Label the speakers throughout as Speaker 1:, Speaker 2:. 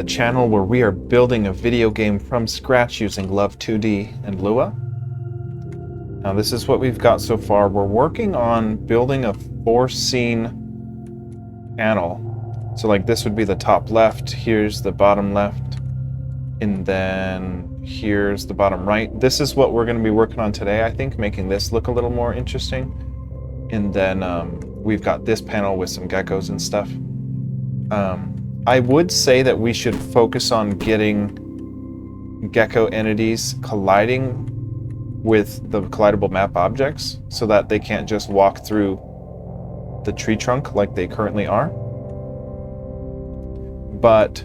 Speaker 1: The channel where we are building a video game from scratch using Love2d and Lua. Now this is what we've got so far. We're working on building a 4-scene panel. So like this would be the top left, here's the bottom left, and then here's the bottom right. This is what we're going to be working on today, I think, making this look a little more interesting. And then we've got this panel with some geckos and stuff. I would say that we should focus on getting gecko entities colliding with the collidable map objects so that they can't just walk through the tree trunk like they currently are. But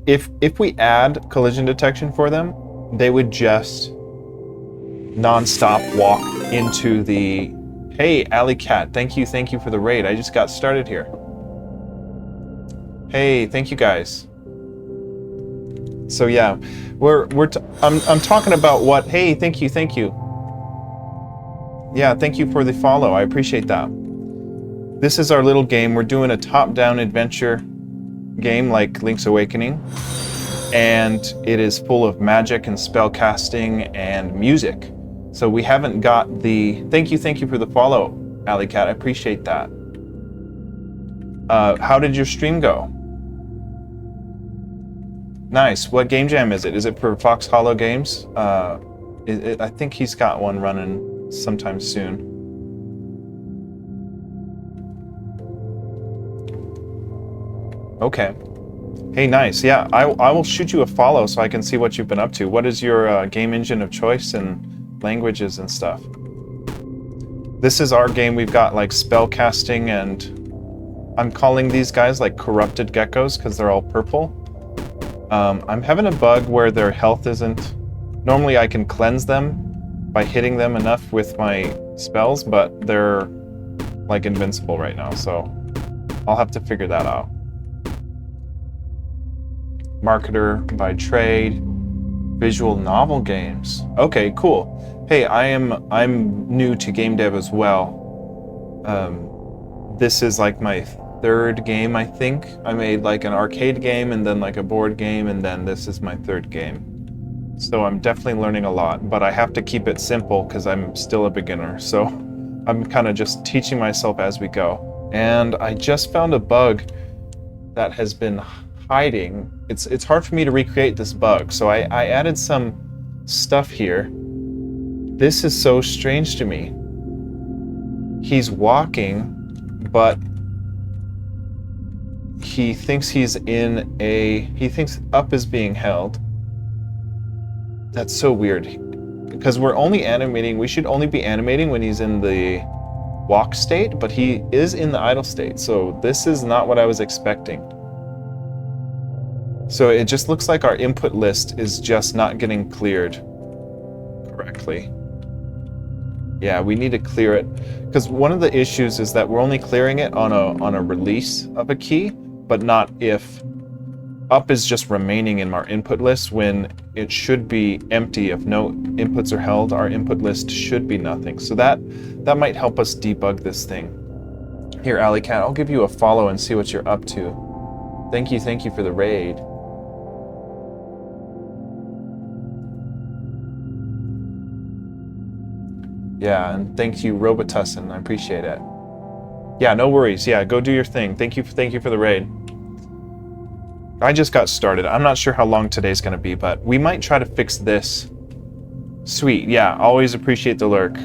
Speaker 1: if we add collision detection for them, they would just non-stop walk into the... Hey, Alley Cat, thank you for the raid. I just got started here. Hey, thank you guys. So yeah, I'm talking about what. Hey, thank you. Yeah, thank you for the follow. I appreciate that. This is our little game. We're doing a top-down adventure game like Link's Awakening, and it is full of magic and spell casting and music. So we haven't got the... Thank you for the follow, Alley Cat. I appreciate that. How did your stream go? Nice. What game jam is it? Is it for Fox Hollow Games? I think he's got one running sometime soon. Okay. Hey, nice. Yeah, I will shoot you a follow so I can see what you've been up to. What is your game engine of choice and languages and stuff? This is our game. We've got like spell casting, and I'm calling these guys like corrupted geckos because they're all purple. I'm having a bug where their health isn't... Normally I can cleanse them by hitting them enough with my spells, but they're like invincible right now, so I'll have to figure that out. Marketer by trade, visual novel games. Okay, cool. Hey, I'm new to game dev as well. This is like my third game, I think. I made like an arcade game and then like a board game, and then this is my third game. So I'm definitely learning a lot, but I have to keep it simple because I'm still a beginner. So I'm kind of just teaching myself as we go. And I just found a bug that has been hiding. It's hard for me to recreate this bug, so I added some stuff here. This is so strange to me. He's walking, but he thinks he's in a... He thinks up is being held. That's so weird. Because we're only animating... We should only be animating when he's in the walk state, but he is in the idle state. So this is not what I was expecting. So it just looks like our input list is just not getting cleared correctly. Yeah, we need to clear it. Because one of the issues is that we're only clearing it on a release of a key, but not if up is just remaining in our input list when it should be empty. If no inputs are held, our input list should be nothing. So that might help us debug this thing. Here, Alley Cat, I'll give you a follow and see what you're up to. Thank you for the raid. Yeah, and thank you, Robotussin. I appreciate it. Yeah, no worries. Yeah, go do your thing. Thank you for the raid. I just got started. I'm not sure how long today's going to be, but we might try to fix this. Sweet. Yeah, always appreciate the lurk.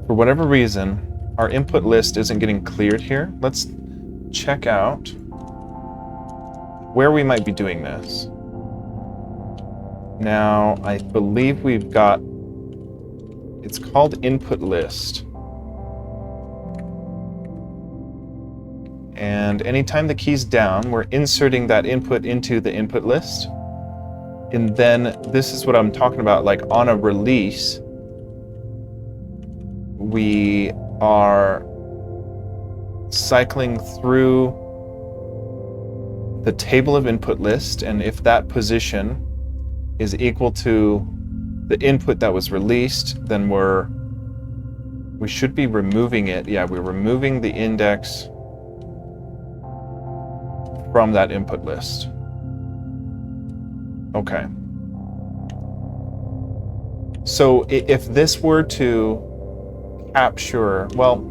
Speaker 1: For whatever reason, our input list isn't getting cleared here. Let's check out where we might be doing this. Now, I believe we've got... It's called input list. And anytime the key's down, we're inserting that input into the input list. And then this is what I'm talking about, like on a release, we are cycling through the table of input list, and if that position is equal to the input that was released, then we should be removing it. Yeah, we're removing the index from that input list. Okay. So if this were to capture, well,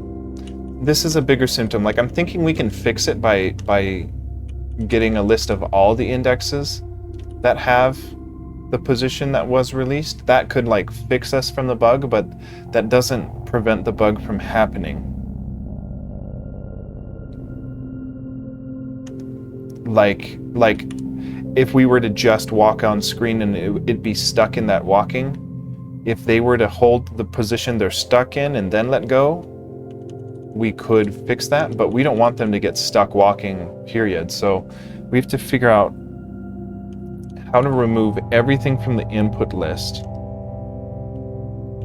Speaker 1: this is a bigger symptom. Like, I'm thinking we can fix it by getting a list of all the indexes that have the position that was released. That could like fix us from the bug, but that doesn't prevent the bug from happening. Like if we were to just walk on screen and it'd be stuck in that walking, if they were to hold the position they're stuck in and then let go, we could fix that, but we don't want them to get stuck walking, period. So we have to figure out how to remove everything from the input list.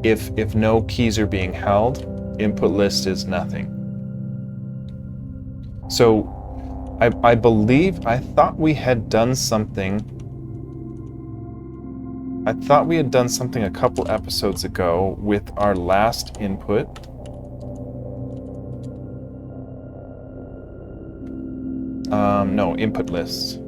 Speaker 1: If no keys are being held, input list is nothing. So I believe, I thought we had done something. I thought we had done something a couple episodes ago with our last input. No, input list.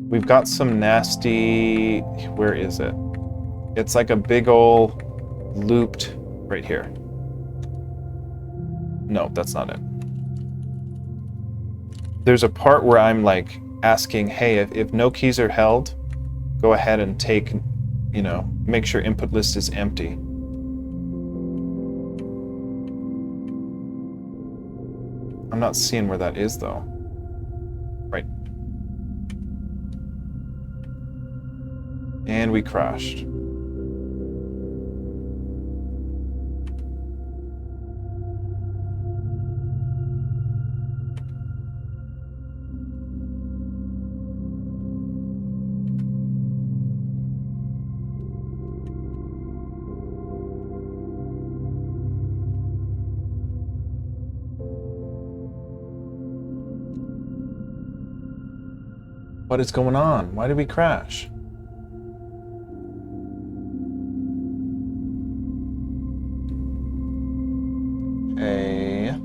Speaker 1: We've got some nasty, where is it? It's like a big ol' looped, right here. No, that's not it. There's a part where I'm like asking, hey, if no keys are held, go ahead and take, you know, make sure input list is empty. I'm not seeing where that is though. Right. And we crashed. What is going on? Why did we crash? Hey.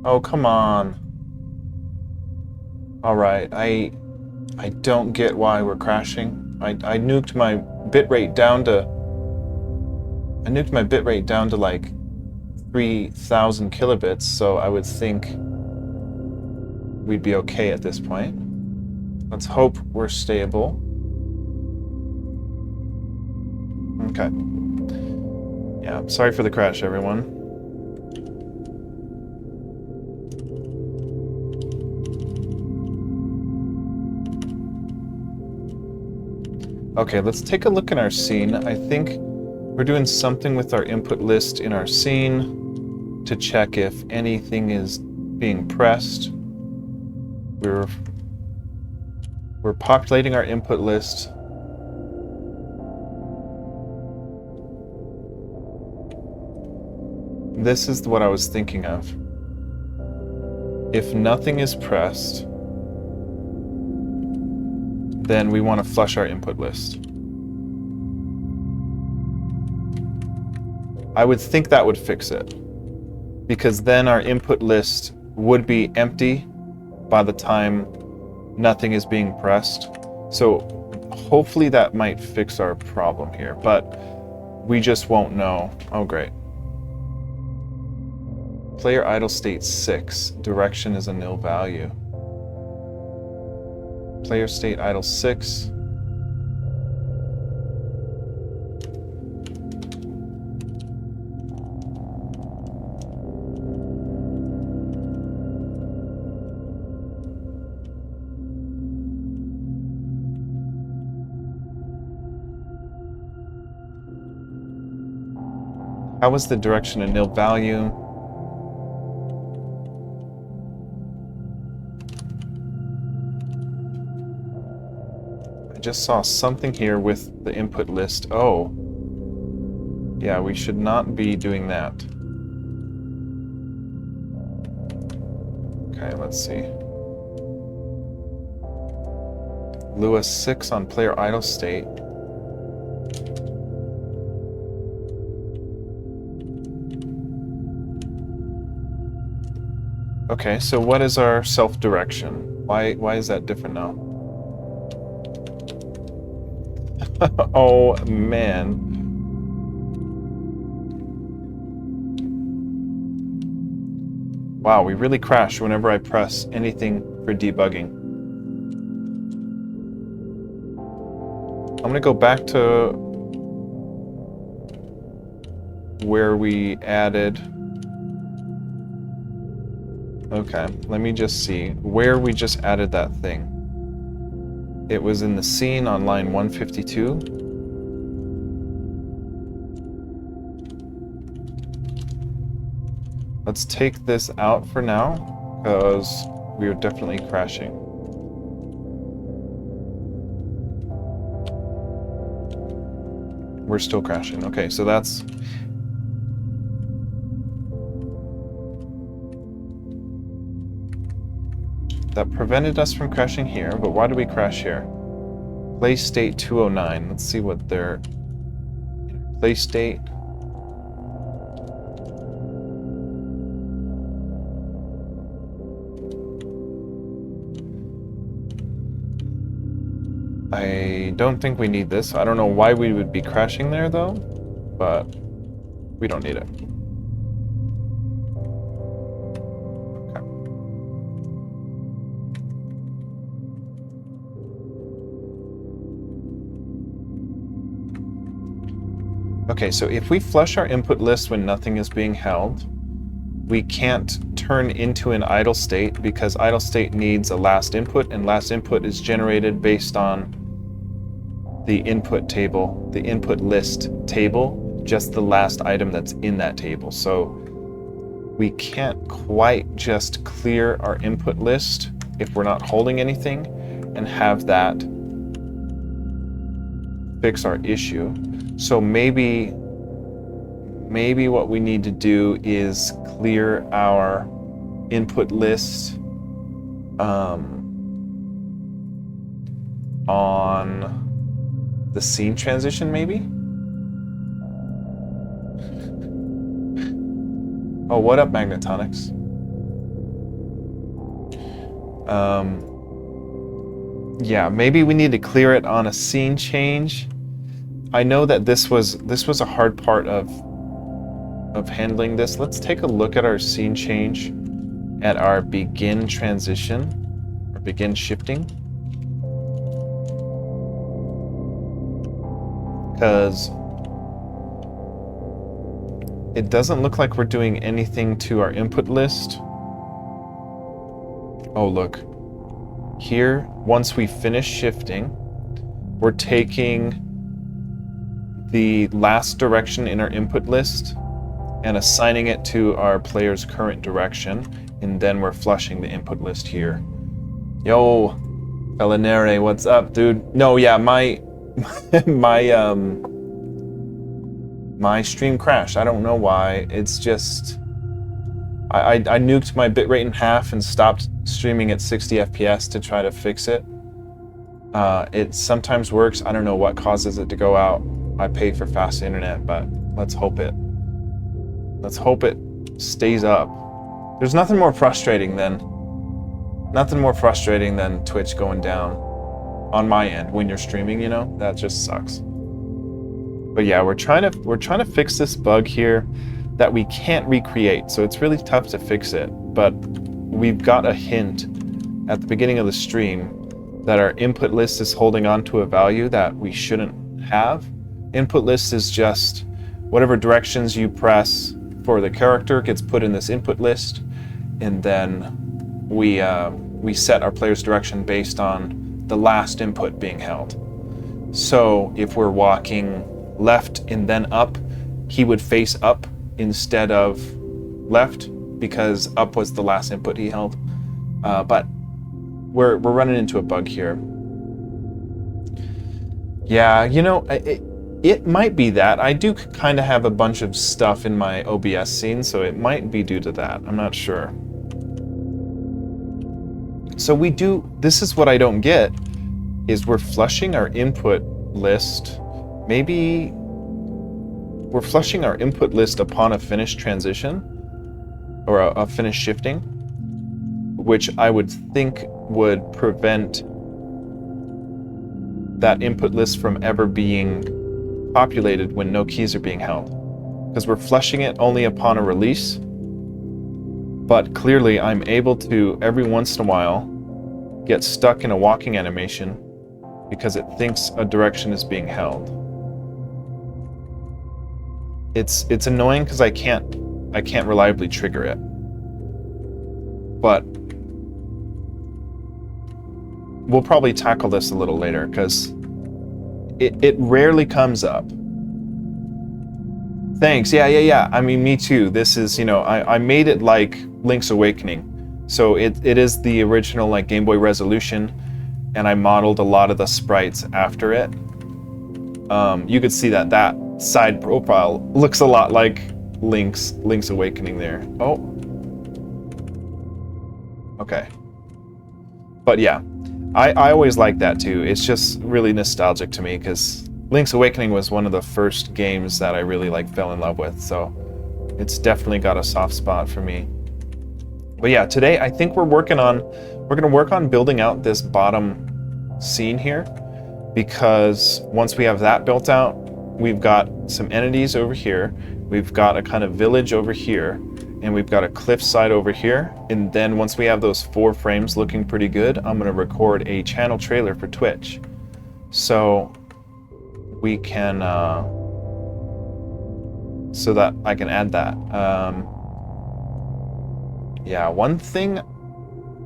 Speaker 1: Oh, come on. All right, I don't get why we're crashing. I nuked my bitrate down to like 3,000 kilobits, so I would think we'd be okay at this point. Let's hope we're stable. Okay. Yeah, sorry for the crash, everyone. Okay, let's take a look in our scene. I think we're doing something with our input list in our scene to check if anything is being pressed. We're populating our input list. This is what I was thinking of. If nothing is pressed, then we want to flush our input list. I would think that would fix it, because then our input list would be empty by the time nothing is being pressed. So hopefully that might fix our problem here, but we just won't know. Oh, great. Player idle state 6. Direction is a nil value. Player state idle 6. How was the direction a nil value? I just saw something here with the input list. Oh. Yeah, we should not be doing that. Okay, let's see. Lua 6 on player idle state. Okay, so what is our self-direction? Why is that different now? Oh, man. Wow, we really crash whenever I press anything for debugging. I'm gonna go back to where we added... Okay, let me just see where we just added that thing. It was in the scene on line 152. Let's take this out for now, because we are definitely crashing. We're still crashing. Okay, so that's... That prevented us from crashing here, but why do we crash here? Play state 209. Let's see what their play state. I don't think we need this. I don't know why we would be crashing there though, but we don't need it. Okay, so if we flush our input list when nothing is being held, we can't turn into an idle state because idle state needs a last input, and last input is generated based on the input table, the input list table, just the last item that's in that table. So we can't quite just clear our input list if we're not holding anything and have that fix our issue. So maybe what we need to do is clear our input list on the scene transition, maybe? Oh, what up, Magnetonics? Yeah, maybe we need to clear it on a scene change. I know that this was a hard part of handling this. Let's take a look at our scene change at our begin transition or begin shifting. Because it doesn't look like we're doing anything to our input list. Oh, look. Here, once we finish shifting, we're taking the last direction in our input list and assigning it to our player's current direction, and then we're flushing the input list here. Yo, Elinere, what's up, dude? No, yeah, my stream crashed. I don't know why. It's just I nuked my bitrate in half and stopped streaming at 60 FPS to try to fix it. It sometimes works. I don't know what causes it to go out. I pay for fast internet, but let's hope it stays up. There's nothing more frustrating than Twitch going down on my end when you're streaming, you know? That just sucks. But yeah, we're trying to fix this bug here that we can't recreate, so it's really tough to fix it. But we've got a hint at the beginning of the stream that our input list is holding on to a value that we shouldn't have. Input list is just whatever directions you press for the character gets put in this input list, and then we set our player's direction based on the last input being held. So if we're walking left and then up, he would face up instead of left because up was the last input he held. But we're running into a bug here. Yeah, you know, it might be that. I do kind of have a bunch of stuff in my OBS scene, so it might be due to that. I'm not sure. So this is what I don't get, is we're flushing our input list maybe we're flushing our input list upon a finished transition or a finished shifting, which I would think would prevent that input list from ever being populated when no keys are being held, because we're flushing it only upon a release. But clearly I'm able to, every once in a while, get stuck in a walking animation because it thinks a direction is being held. It's annoying because I can't reliably trigger it. But we'll probably tackle this a little later because it rarely comes up. Thanks. Yeah. I mean, me too. This is, I made it like Link's Awakening. So it is the original like Game Boy resolution, and I modeled a lot of the sprites after it. You could see that side profile looks a lot like Link's Awakening there. Oh. Okay. But yeah, I always like that too. It's just really nostalgic to me because Link's Awakening was one of the first games that I really fell in love with, so it's definitely got a soft spot for me. But yeah, today I think we're gonna work on building out this bottom scene here, because once we have that built out, we've got some entities over here, we've got a kind of village over here, and we've got a cliffside over here. And then once we have those 4 frames looking pretty good, I'm gonna record a channel trailer for Twitch. So we can, so that I can add that. Yeah, one thing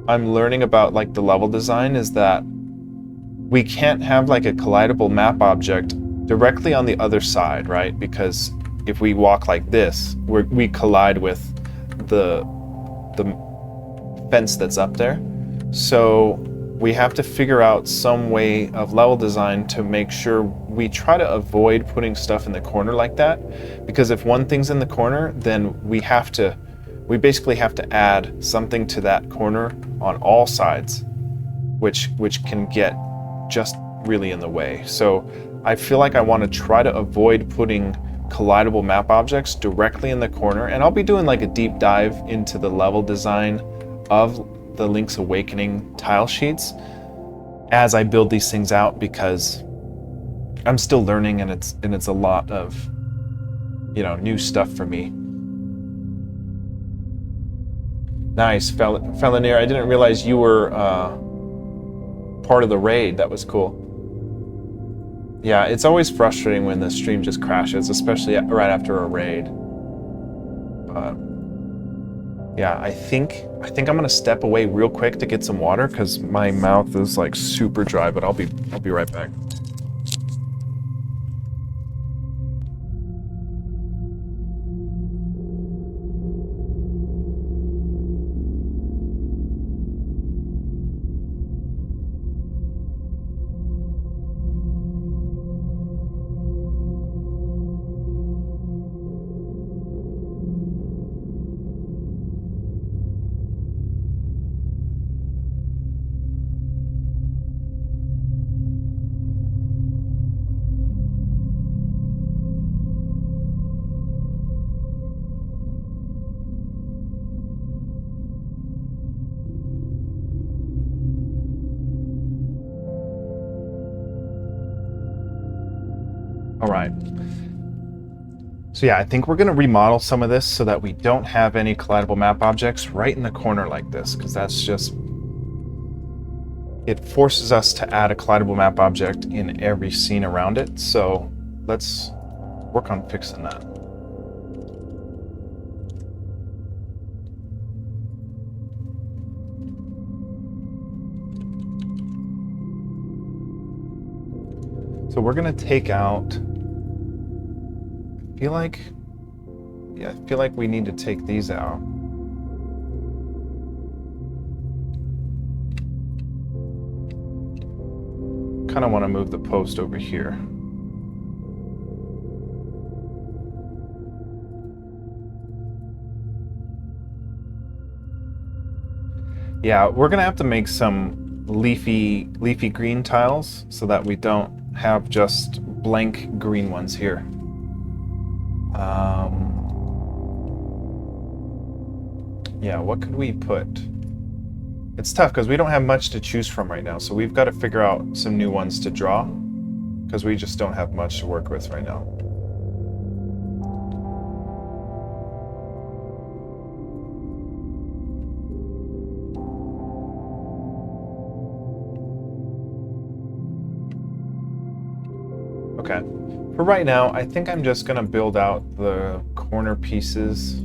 Speaker 1: I'm learning about the level design is that we can't have a collidable map object directly on the other side, right? Because if we walk like this, we collide with the fence that's up there. So we have to figure out some way of level design to make sure we try to avoid putting stuff in the corner like that. Because if one thing's in the corner, then we basically have to add something to that corner on all sides, which can get just really in the way. So I feel like I want to try to avoid putting collidable map objects directly in the corner, and I'll be doing a deep dive into the level design of the Link's Awakening tile sheets as I build these things out, because I'm still learning, and it's a lot of new stuff for me. Nice, Felonier. I didn't realize you were part of the raid. That was cool. Yeah, it's always frustrating when the stream just crashes, especially right after a raid. But yeah, I think I'm gonna step away real quick to get some water because my mouth is super dry. But I'll be right back. All right. So yeah, I think we're going to remodel some of this so that we don't have any collidable map objects right in the corner like this, because that's just, it forces us to add a collidable map object in every scene around it. So let's work on fixing that. So we're going to take out, I feel like we need to take these out. Kind of want to move the post over here. Yeah, we're gonna have to make some leafy green tiles so that we don't have just blank green ones here. Yeah, what could we put? It's tough because we don't have much to choose from right now, so we've got to figure out some new ones to draw because we just don't have much to work with right now. Okay, for right now, I think I'm just gonna build out the corner pieces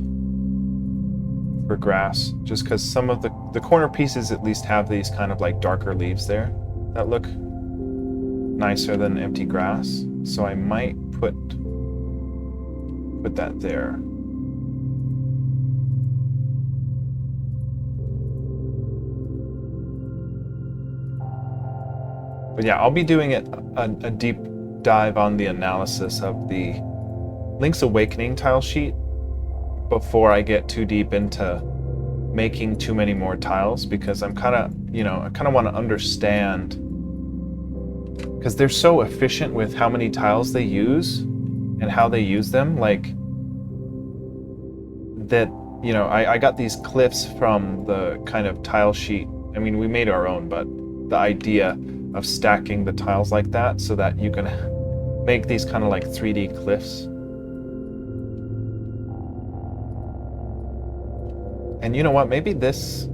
Speaker 1: for grass, just because some of the corner pieces at least have these kind of like darker leaves there that look nicer than empty grass. So I might put that there. But yeah, I'll be doing a deep dive on the analysis of the Link's Awakening tile sheet before I get too deep into making too many more tiles, because I'm kind of, I kind of want to understand, because they're so efficient with how many tiles they use and how they use them. Like that, I got these clips from the kind of tile sheet. I mean, we made our own, but the idea of stacking the tiles like that so that you can make these kind of like 3D cliffs. And you know what? Maybe this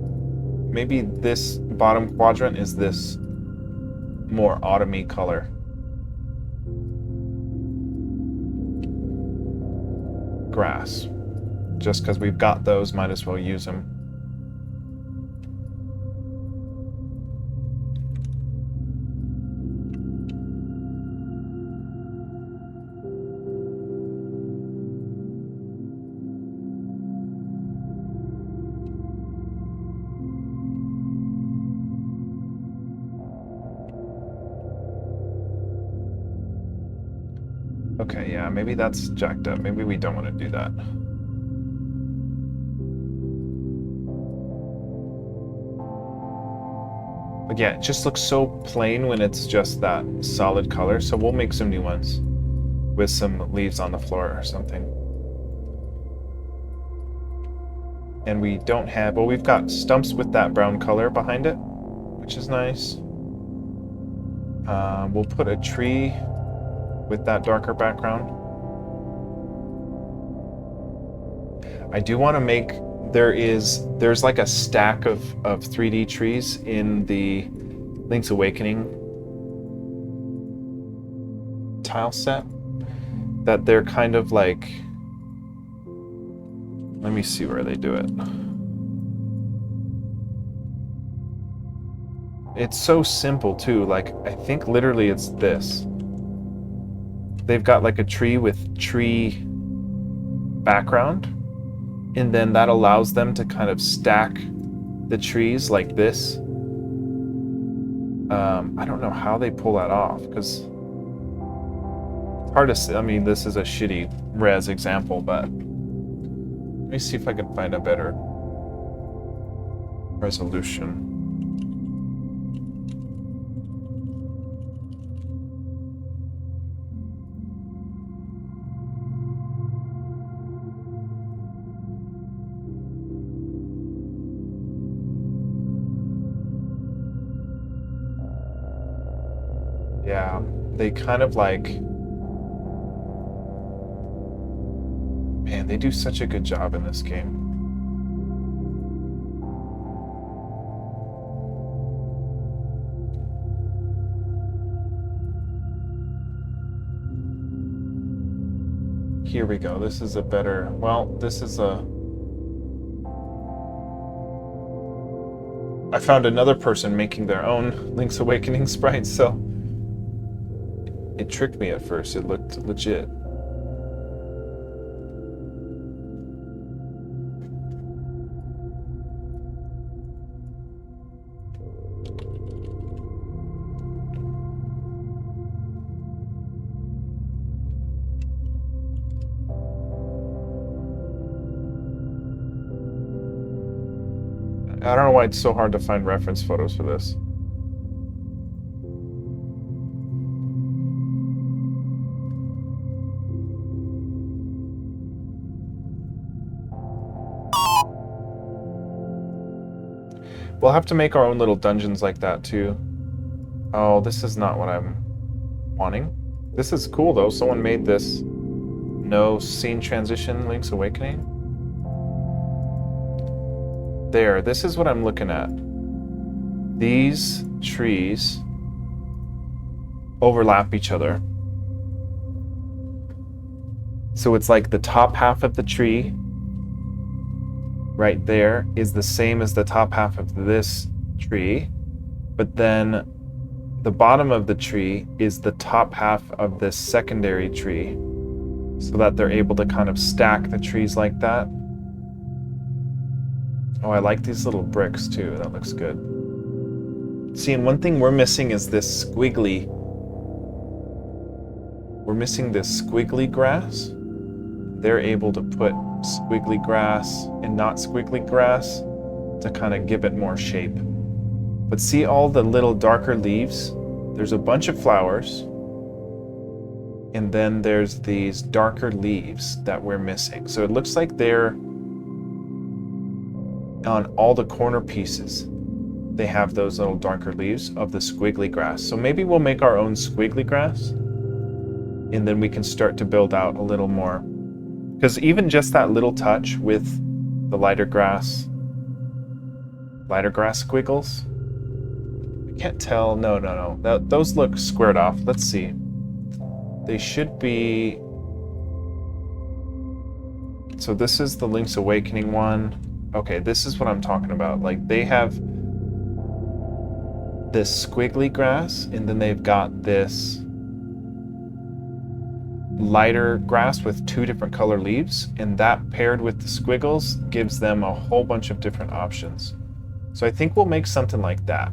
Speaker 1: bottom quadrant is this more autumny color. Grass. Just because we've got those, might as well use them. Okay, yeah, maybe that's jacked up. Maybe we don't want to do that. But yeah, it just looks so plain when it's just that solid color. So we'll make some new ones with some leaves on the floor or something. And we don't have, well, we've got stumps with that brown color behind it, which is nice. We'll put a tree with that darker background. I do want to make, there's like a stack of 3D trees in the Link's Awakening tile set that they're kind of like, let me see where they do it. It's so simple too, like I think literally it's this. They've got like a tree with tree background, and then that allows them to kind of stack the trees like this. I don't know how they pull that off, because it's hard to see. I mean, this is a shitty res example, but let me see if I can find a better resolution. Yeah, they kind of like, man, they do such a good job in this game. Here we go. This is a better, well, this is a, I found another person making their own Link's Awakening sprites, so it tricked me at first. It looked legit. I don't know why it's so hard to find reference photos for this. We'll have to make our own little dungeons like that too. Oh, this is not what I'm wanting. This is cool though. Someone made this. No scene transition, Link's Awakening. There, this is what I'm looking at. These trees overlap each other. So it's like the top half of the tree right there is the same as the top half of this tree, but then the bottom of the tree is the top half of this secondary tree, so that they're able to kind of stack the trees like that. Oh, I like these little bricks too. That looks good. See, and one thing we're missing is this squiggly. We're missing this squiggly grass. They're able to put squiggly grass and not squiggly grass to kind of give it more shape. But see all the little darker leaves? There's a bunch of flowers, and then there's these darker leaves that we're missing. So it looks like they're on all the corner pieces. They have those little darker leaves of the squiggly grass. So maybe we'll make our own squiggly grass, and then we can start to build out a little more. Because even just that little touch with the lighter grass squiggles, I can't tell. No. Those look squared off. Let's see. They should be. So this is the Link's Awakening one. Okay, this is what I'm talking about. Like, they have this squiggly grass, and then they've got this lighter grass with two different color leaves, and that paired with the squiggles gives them a whole bunch of different options. So I think we'll make something like that.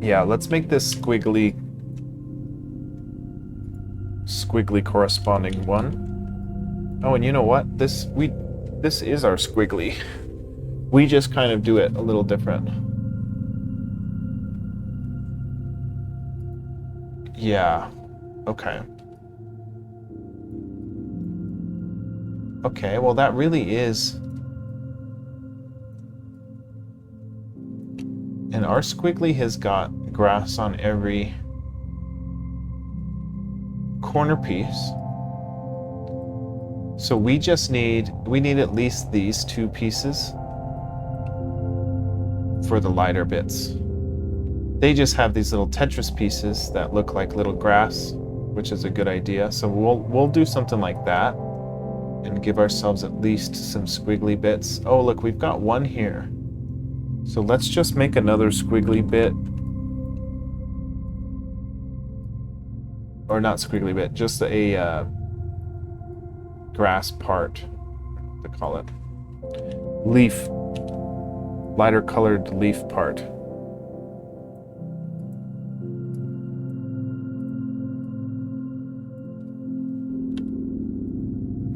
Speaker 1: Yeah, let's make this squiggly corresponding one. Oh, and you know what? This is our squiggly. We just kind of do it a little different. Yeah. Okay. Okay, well that really is. And our squiggly has got grass on every corner piece. So we need at least these two pieces for the lighter bits. They just have these little Tetris pieces that look like little grass, which is a good idea. So we'll do something like that and give ourselves at least some squiggly bits. Oh, look, we've got one here. So let's just make another squiggly bit. Or not squiggly bit, just a grass part, to call it. Leaf. Lighter colored leaf part.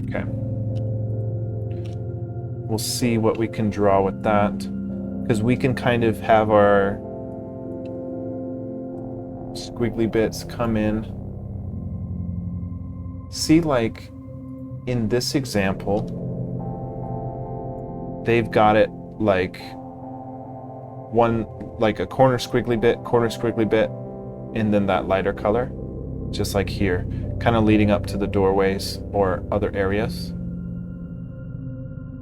Speaker 1: Okay. We'll see what we can draw with that, because we can kind of have our squiggly bits come in. See, like in this example, they've got it like a corner squiggly bit, and then that lighter color, just like here, kind of leading up to the doorways or other areas.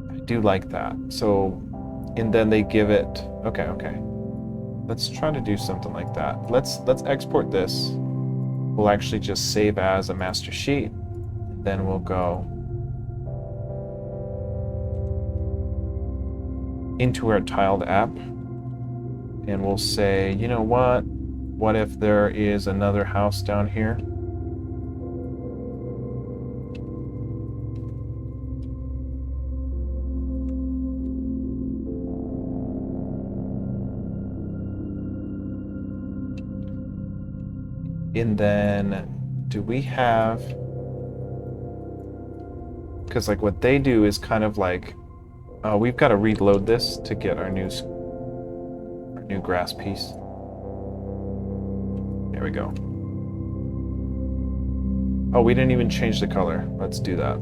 Speaker 1: I do like that. So, and then they give it, okay. Let's try to do something like that. Let's export this. We'll actually just save as a master sheet. Then we'll go into our tiled app, and we'll say, you know what if there is another house down here? And then do we have, because like what they do is kind of like, we've got to reload this to get our new grass piece. There we go. Oh, we didn't even change the color. Let's do that.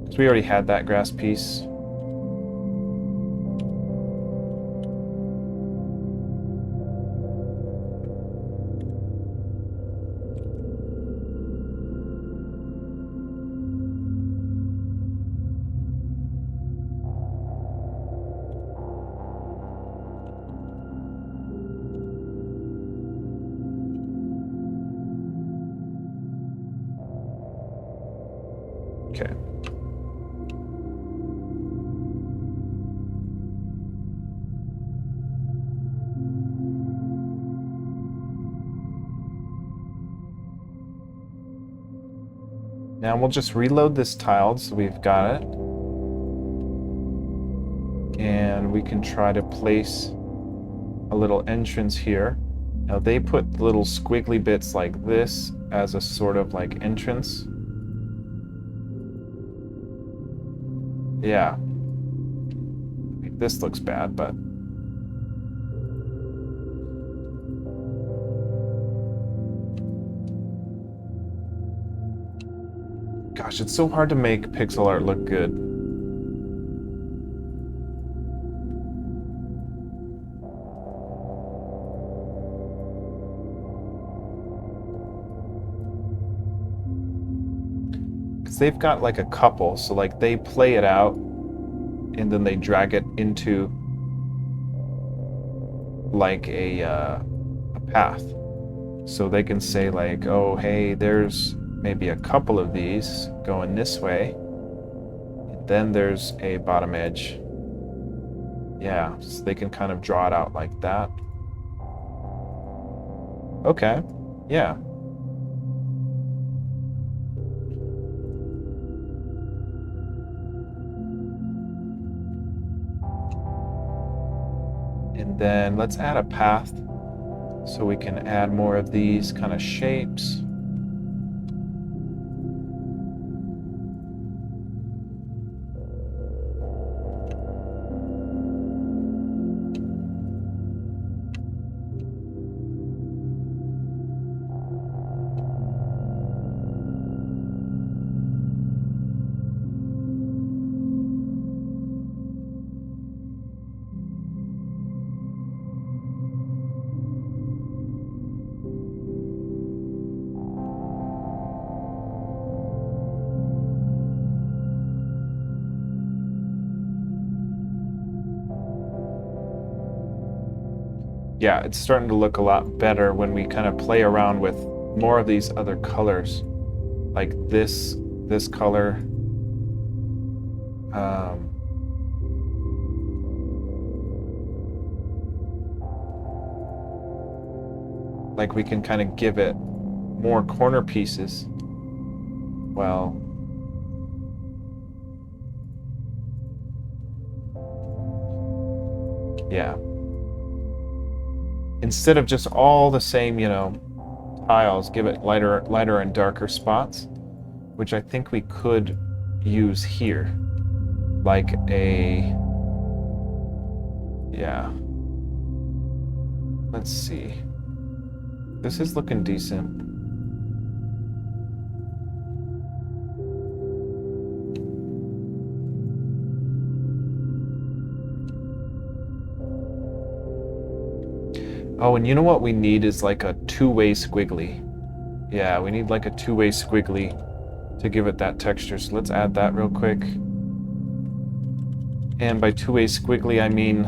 Speaker 1: Because we already had that grass piece. Okay. Now we'll just reload this tile so we've got it. And we can try to place a little entrance here. Now they put little squiggly bits like this as a sort of like entrance. Yeah. This looks bad, but... Gosh, it's so hard to make pixel art look good. Because they've got like a couple, so like they play it out and then they drag it into like a path. So they can say like, oh, hey, there's maybe a couple of these going this way. And then there's a bottom edge. Yeah, so they can kind of draw it out like that. Okay, yeah. And then let's add a path so we can add more of these kind of shapes. Yeah, it's starting to look a lot better when we kind of play around with more of these other colors. Like this color. Like we can kind of give it more corner pieces. Well, yeah. Instead of just all the same, tiles, give it lighter and darker spots, which I think we could use here. Like yeah. Let's see. This is looking decent. Oh, and you know what we need is like a two-way squiggly. Yeah, we need like a two-way squiggly to give it that texture. So let's add that real quick. And by two-way squiggly, I mean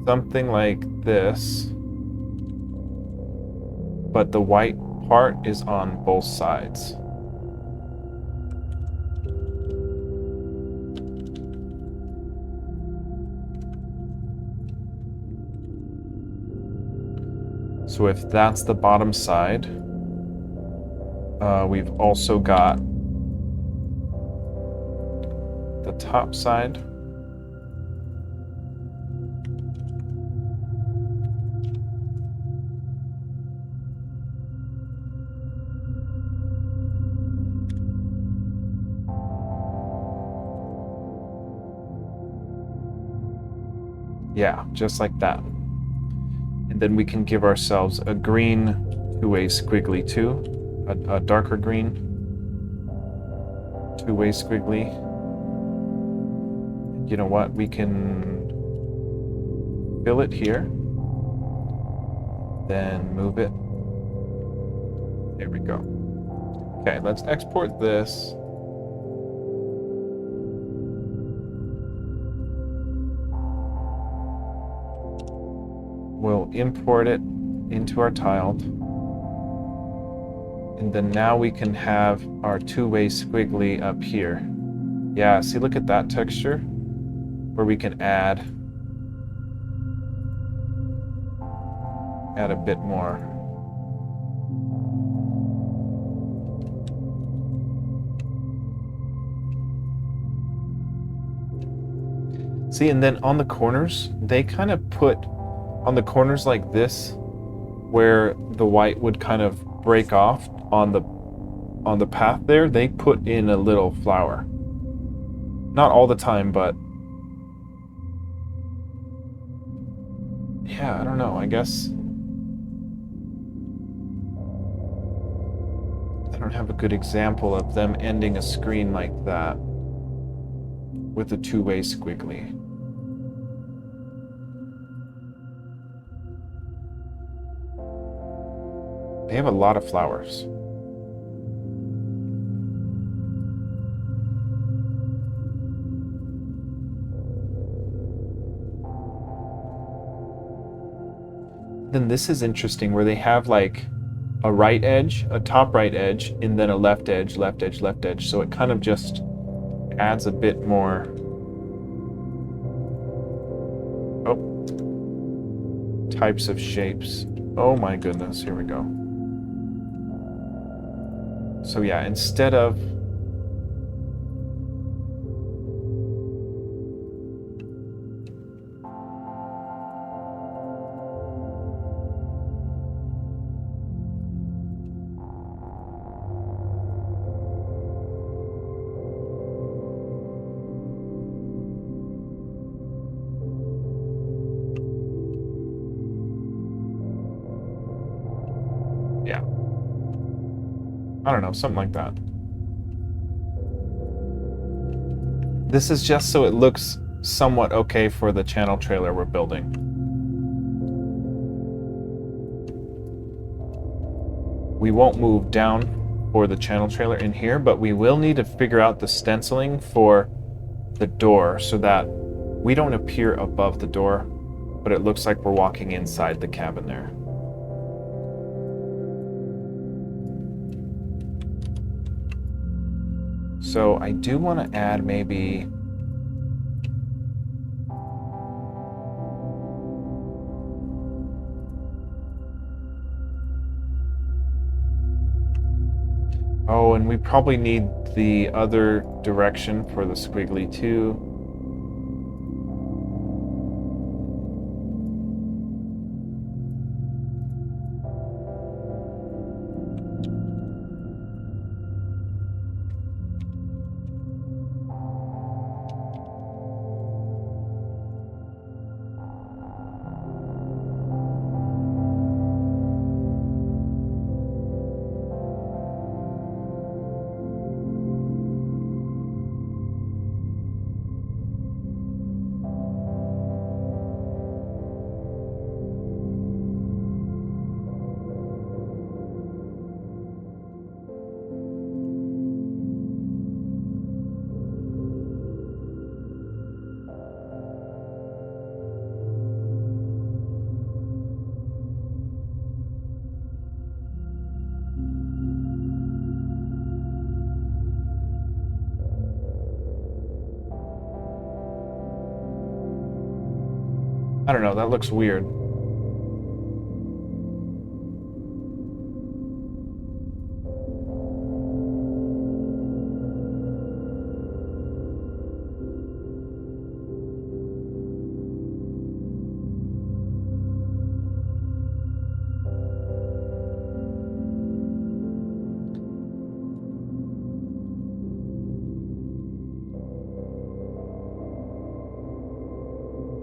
Speaker 1: something like this. But the white part is on both sides. So if that's the bottom side, we've also got the top side. Yeah, just like that. And then we can give ourselves a green two-way squiggly too, a darker green two-way squiggly. You know what? We can fill it here, then move it. There we go. Okay, let's export this. We'll import it into our tiled. And then now we can have our two-way squiggly up here. Yeah, see, look at that texture where we can add a bit more. See, and then on the corners, they kind of put on the corners like this, where the white would kind of break off on the path there, they put in a little flower. Not all the time, but yeah, I don't know, I guess I don't have a good example of them ending a screen like that with a two-way squiggly. They have a lot of flowers. Then this is interesting where they have like a right edge, a top right edge, and then a left edge, left edge, left edge. So it kind of just adds a bit more. Oh, types of shapes. Oh my goodness, here we go. So yeah, instead of yeah, I don't know, something like that. This is just so it looks somewhat okay for the channel trailer we're building. We won't move down for the channel trailer in here, but we will need to figure out the stenciling for the door so that we don't appear above the door, but it looks like we're walking inside the cabin there. So I do want to add maybe oh, and we probably need the other direction for the squiggly too. I don't know, that looks weird.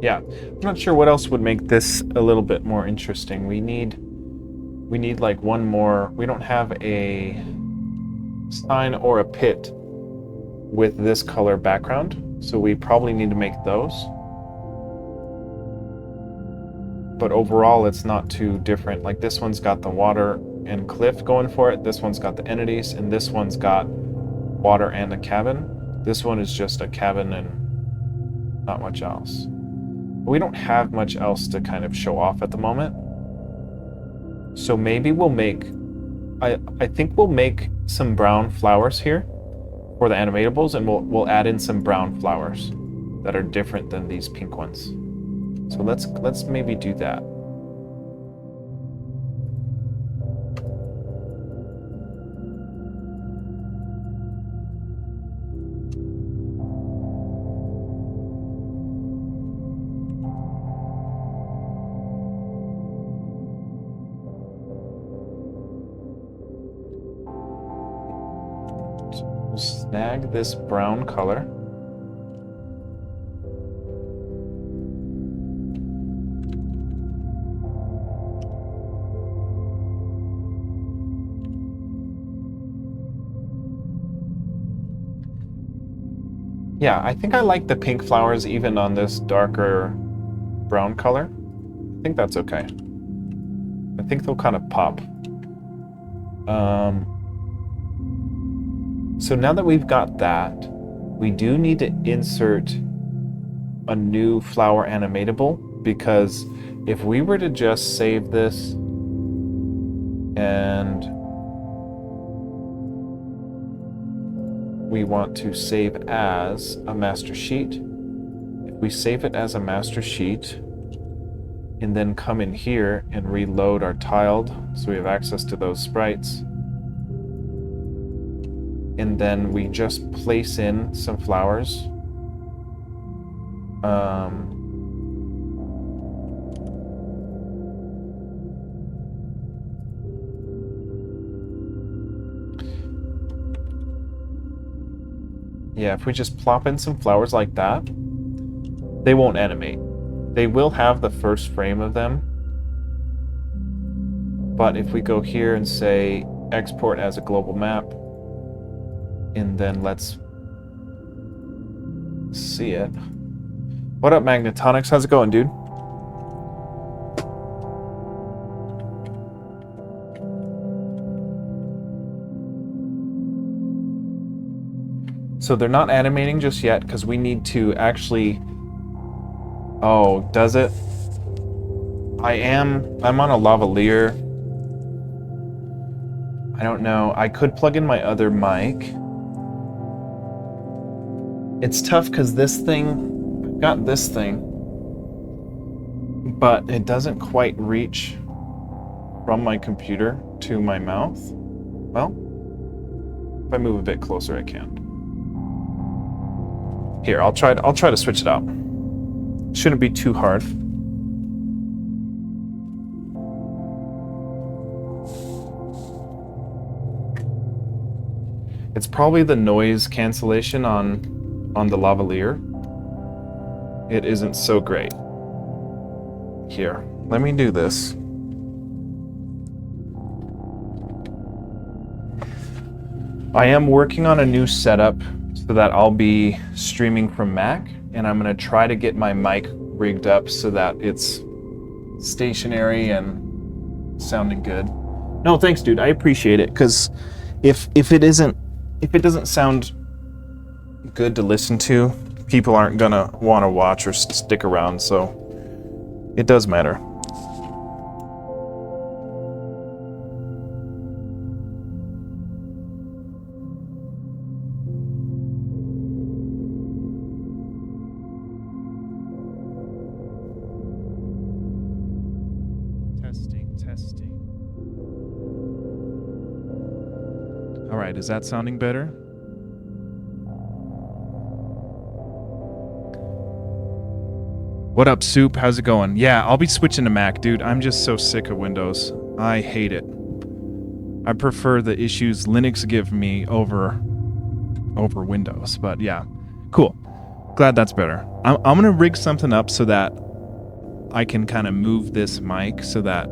Speaker 1: Yeah, I'm not sure what else would make this a little bit more interesting. We need We need like one more. We don't have a sign or a pit with this color background, so we probably need to make those. But overall, it's not too different. Like this one's got the water and cliff going for it. This one's got the entities, and this one's got water and a cabin. This one is just a cabin and not much else. We don't have much else to kind of show off at the moment. So maybe we'll make, I think we'll make some brown flowers here for the animatables, and we'll add in some brown flowers that are different than these pink ones. So let's maybe do that. We'll snag this brown color. Yeah, I think I like the pink flowers even on this darker brown color. I think that's okay. I think they'll kind of pop. So now that we've got that, we do need to insert a new flower animatable, because if we were to just save this and we want to save as a master sheet, if we save it as a master sheet and then come in here and reload our tiled so we have access to those sprites, and then we just place in some flowers. Yeah, if we just plop in some flowers like that, they won't animate. They will have the first frame of them, but if we go here and say export as a global map, and then let's see it. What up, Magnetonics? How's it going, dude? So they're not animating just yet because we need to actually... Oh, does it? I'm on a lavalier. I don't know. I could plug in my other mic. It's tough because this thing, I've got this thing, but it doesn't quite reach from my computer to my mouth. Well, if I move a bit closer, I can. Here, I'll try to switch it out. Shouldn't be too hard. It's probably the noise cancellation on the lavalier. It isn't so great. Here, let me do this. I am working on a new setup so that I'll be streaming from Mac, and I'm gonna try to get my mic rigged up so that it's stationary and sounding good. No, thanks, dude. I appreciate it, because if it doesn't sound good to listen to, people aren't gonna want to watch or stick around, so it does matter. Testing. All right, is that sounding better? What up, Soup? How's it going? Yeah, I'll be switching to Mac, dude. I'm just so sick of Windows. I hate it. I prefer the issues Linux give me over Windows, but yeah. Cool. Glad that's better. I'm going to rig something up so that I can kind of move this mic so that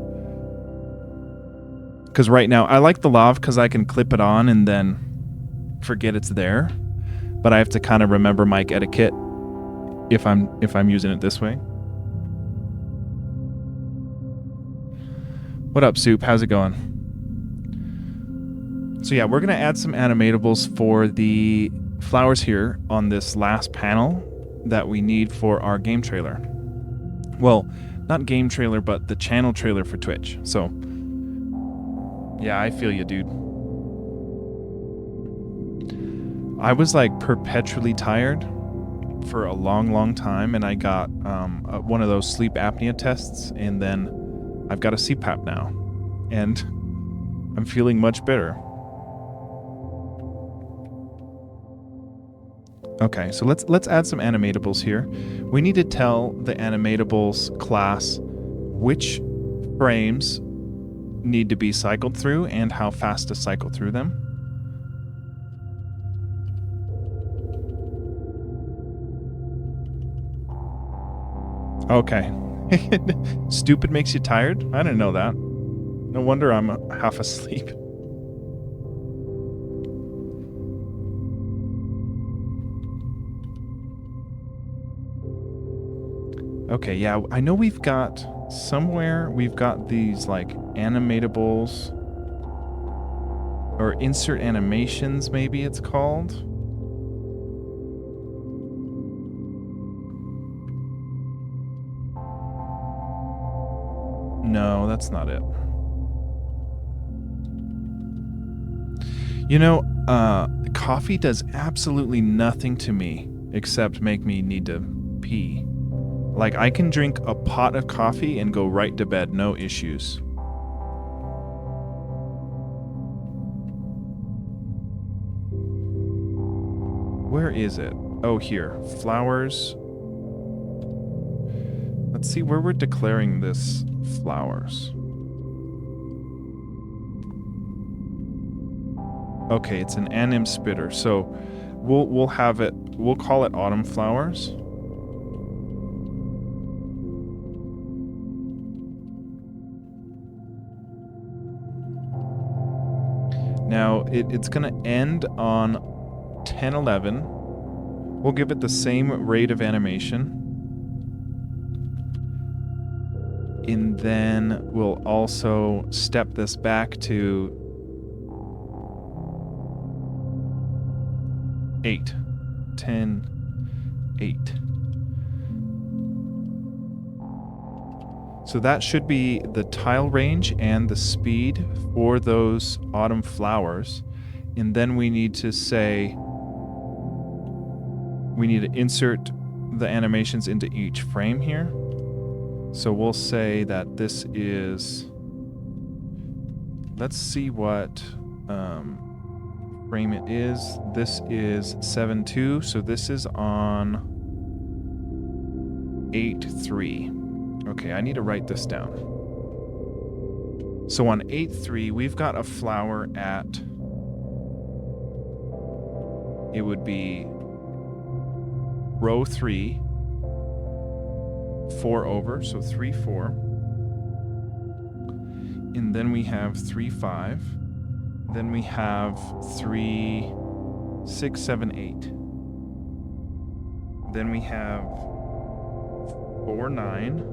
Speaker 1: Because right now, I like the lav because I can clip it on and then forget it's there. But I have to kind of remember mic etiquette if I'm using it this way. What up, Soup? How's it going? So yeah, we're going to add some animatables for the flowers here on this last panel that we need for our game trailer. Well, not game trailer, but the channel trailer for Twitch. So yeah, I feel you, dude. I was like perpetually tired for a long time, and I got one of those sleep apnea tests, and then I've got a CPAP now, and I'm feeling much better. Okay, so let's add some animatables here. We need to tell the animatables class which frames need to be cycled through and how fast to cycle through them. Okay. Stupid makes you tired? I didn't know that. No wonder I'm half asleep. Okay, yeah, I know we've got these like animatables or insert animations, maybe it's called. No, that's not it. You know, coffee does absolutely nothing to me except make me need to pee. Like, I can drink a pot of coffee and go right to bed, no issues. Where is it? Oh, here. Flowers. Let's see where we're declaring this flowers. Okay, it's an anim spitter. So we'll have it, we'll call it autumn flowers. Now it's gonna end on 10:11. We'll give it the same rate of animation. And then we'll also step this back to 8. 10, 8. So that should be the tile range and the speed for those autumn flowers. And then we need to say, we need to insert the animations into each frame here. So we'll say that this is, let's see what frame it is. This is 7.2, so this is on 8.3. Okay, I need to write this down. So on 8.3, we've got a flower at, it would be row 3, 4 over, so 3, 4. And then we have 3, 5. Then we have 3, 6, 7, 8. Then we have 4, 9.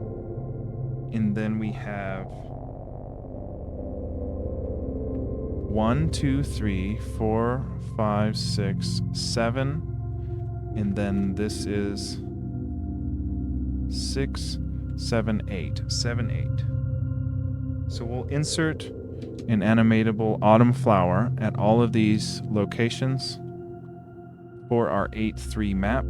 Speaker 1: And then we have 1, 2, 3, 4, 5, 6, 7. And then this is 6, 7, 8. 7, 8. So we'll insert an animatable autumn flower at all of these locations for our 8.3 map.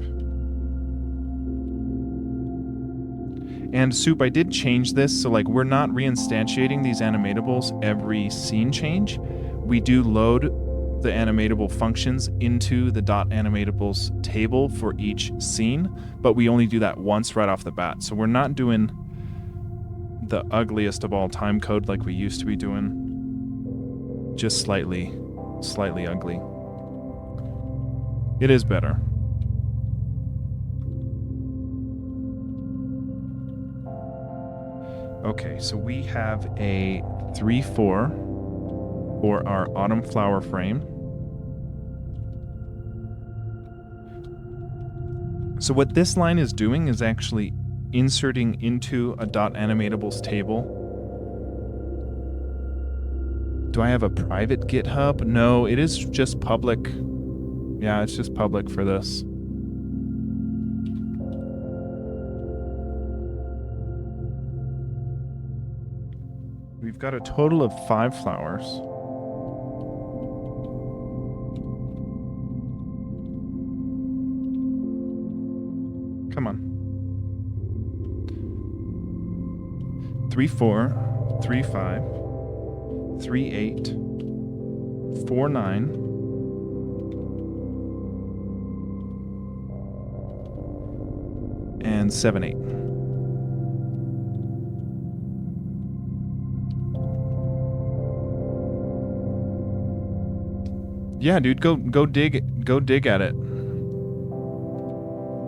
Speaker 1: And Soup, I did change this, so like we're not reinstantiating these animatables every scene change. We do load the animatable functions into the .animatables table for each scene, but we only do that once right off the bat. So we're not doing the ugliest of all time code like we used to be doing. Just slightly ugly. It is better. Okay, so we have a 3, 4. for our autumn flower frame. So what this line is doing is actually inserting into a .animatables table. Do I have a private GitHub? No, it is just public. Yeah, it's just public for this. We've got a total of 5 flowers. Come on. 3, 4, 3, 5, 3, 8, 4, 9, and 7, 8. Yeah, dude, go dig at it.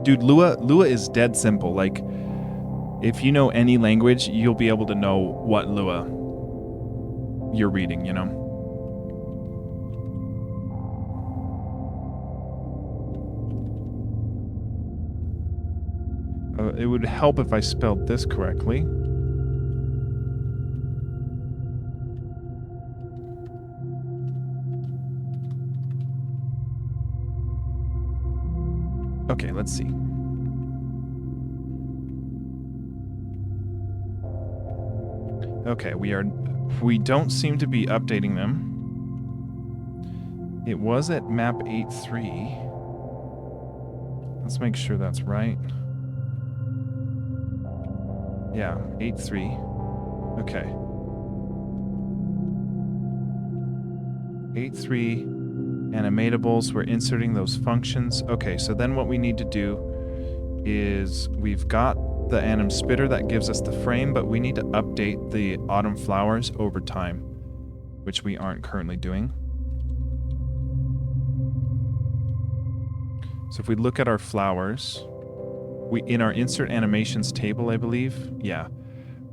Speaker 1: Dude, Lua is dead simple. Like, if you know any language, you'll be able to know what Lua you're reading, you know? It would help if I spelled this correctly. Okay, let's see. Okay, we don't seem to be updating them. It was at map 8.3. Let's make sure that's right. Yeah, 8.3. Okay. 8.3 animatables, we're inserting those functions. Okay, so then what we need to do is we've got the anim spitter that gives us the frame, but we need to update the autumn flowers over time, which we aren't currently doing. So if we look at our flowers, we in our insert animations table, I believe, yeah,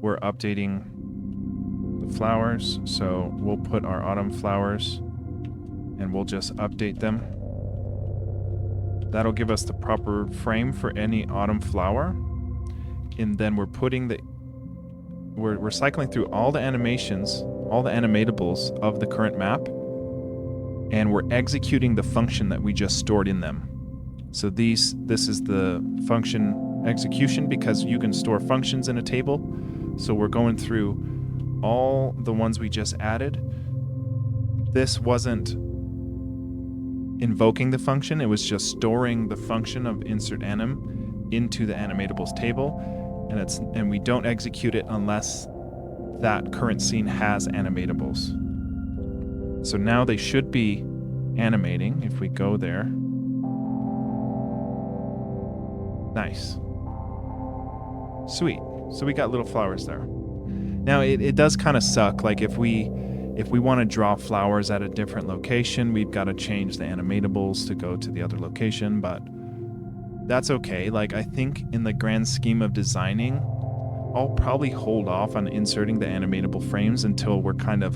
Speaker 1: we're updating the flowers. So we'll put our autumn flowers and we'll just update them. That'll give us the proper frame for any autumn flower. And then we're cycling through all the animations, all the animatables of the current map, and we're executing the function that we just stored in them. So this is the function execution, because you can store functions in a table. So we're going through all the ones we just added. This wasn't invoking the function, it was just storing the function of insert anim into the animatables table, and we don't execute it unless that current scene has animatables. So now they should be animating if we go there. Nice. Sweet. So we got little flowers there. Now it does kind of suck, like if we want to draw flowers at a different location, we've got to change the animatables to go to the other location, but that's okay. Like, I think in the grand scheme of designing, I'll probably hold off on inserting the animatable frames until we're kind of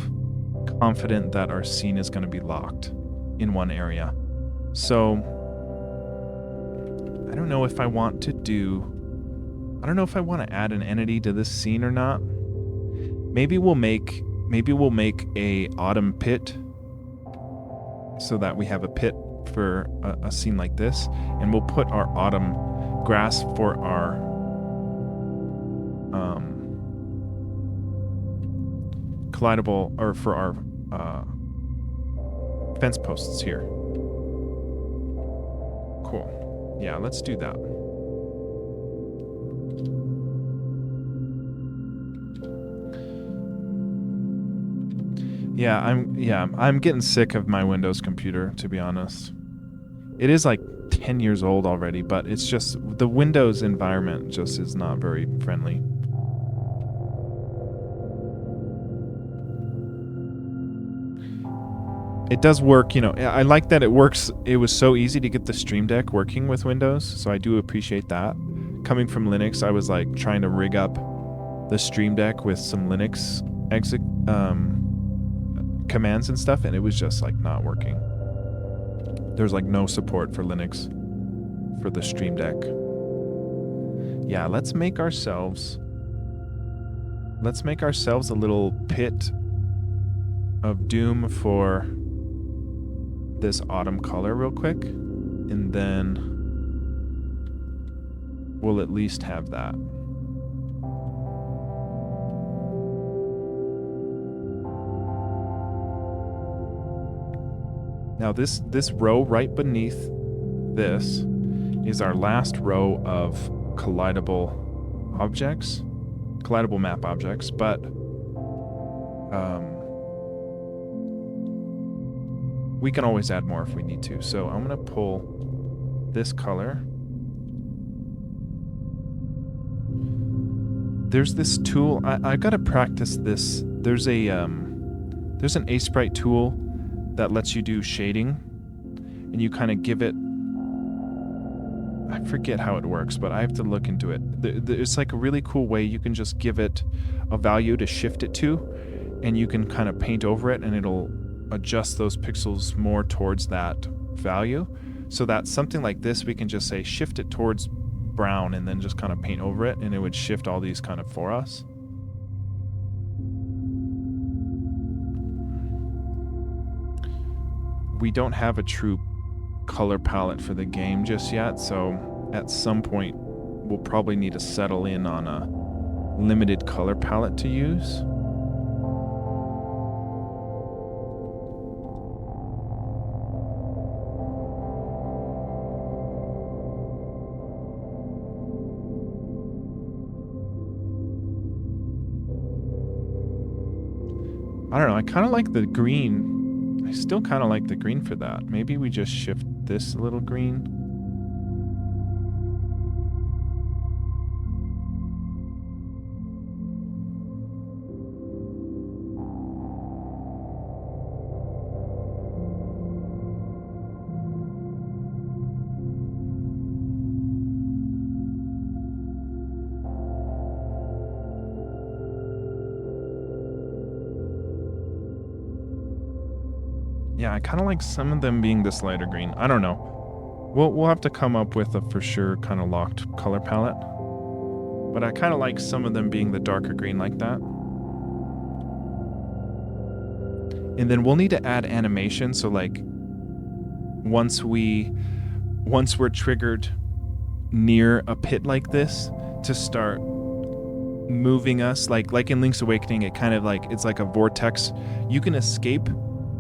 Speaker 1: confident that our scene is going to be locked in one area. So I don't know if I want to add an entity to this scene or not. Maybe we'll make a autumn pit so that we have a pit for a scene like this, and we'll put our autumn grass for our collidable, or for our fence posts here. Cool. Yeah, let's do that. Yeah, I'm getting sick of my Windows computer, to be honest. It is like 10 years old already, but it's just the Windows environment just is not very friendly. It does work, you know. I like that it works. It was so easy to get the Stream Deck working with Windows, so I do appreciate that. Coming from Linux, I was like trying to rig up the Stream Deck with some Linux commands and stuff, and it was just like not working. There's like no support for Linux for the Stream Deck. Yeah, let's make ourselves a little pit of doom for this autumn color real quick, and then we'll at least have that. Now this row right beneath this is our last row of collidable map objects, but we can always add more if we need to. So I'm gonna pull this color. There's this tool. I gotta practice this. There's an A-Sprite tool that lets you do shading, and you kind of give it, I forget how it works, but I have to look into it. It's like a really cool way you can just give it a value to shift it to, and you can kind of paint over it, and it'll adjust those pixels more towards that value. So that something like this, we can just say shift it towards brown and then just kind of paint over it, and it would shift all these kind of for us. We don't have a true color palette for the game just yet, so at some point we'll probably need to settle in on a limited color palette to use. I don't know, I kind of like the green. I still kind of like the green for that. Maybe we just shift this a little green. Yeah, I kind of like some of them being this lighter green. I don't know. We'll have to come up with a for sure kind of locked color palette. But I kind of like some of them being the darker green like that. And then we'll need to add animation. So like once we're triggered near a pit like this, to start moving us like in Link's Awakening, it kind of like, it's like a vortex. You can escape.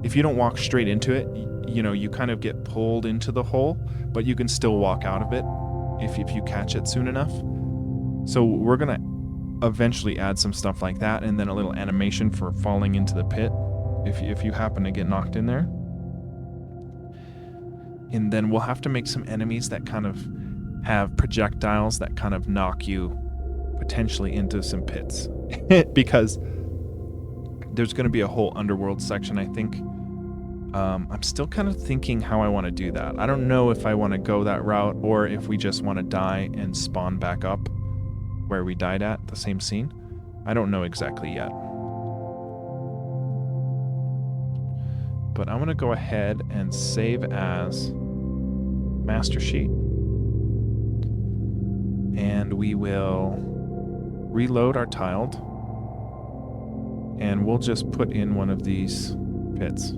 Speaker 1: If you don't walk straight into it, you know, you kind of get pulled into the hole, but you can still walk out of it if you catch it soon enough. So we're going to eventually add some stuff like that, and then a little animation for falling into the pit if you happen to get knocked in there. And then we'll have to make some enemies that kind of have projectiles that kind of knock you potentially into some pits. Because there's going to be a whole underworld section, I think. I'm still kind of thinking how I want to do that. I don't know if I want to go that route or if we just want to die and spawn back up where we died at, the same scene. I don't know exactly yet. But I'm going to go ahead and save as master sheet. And we will reload our tiled. And we'll just put in one of these pits.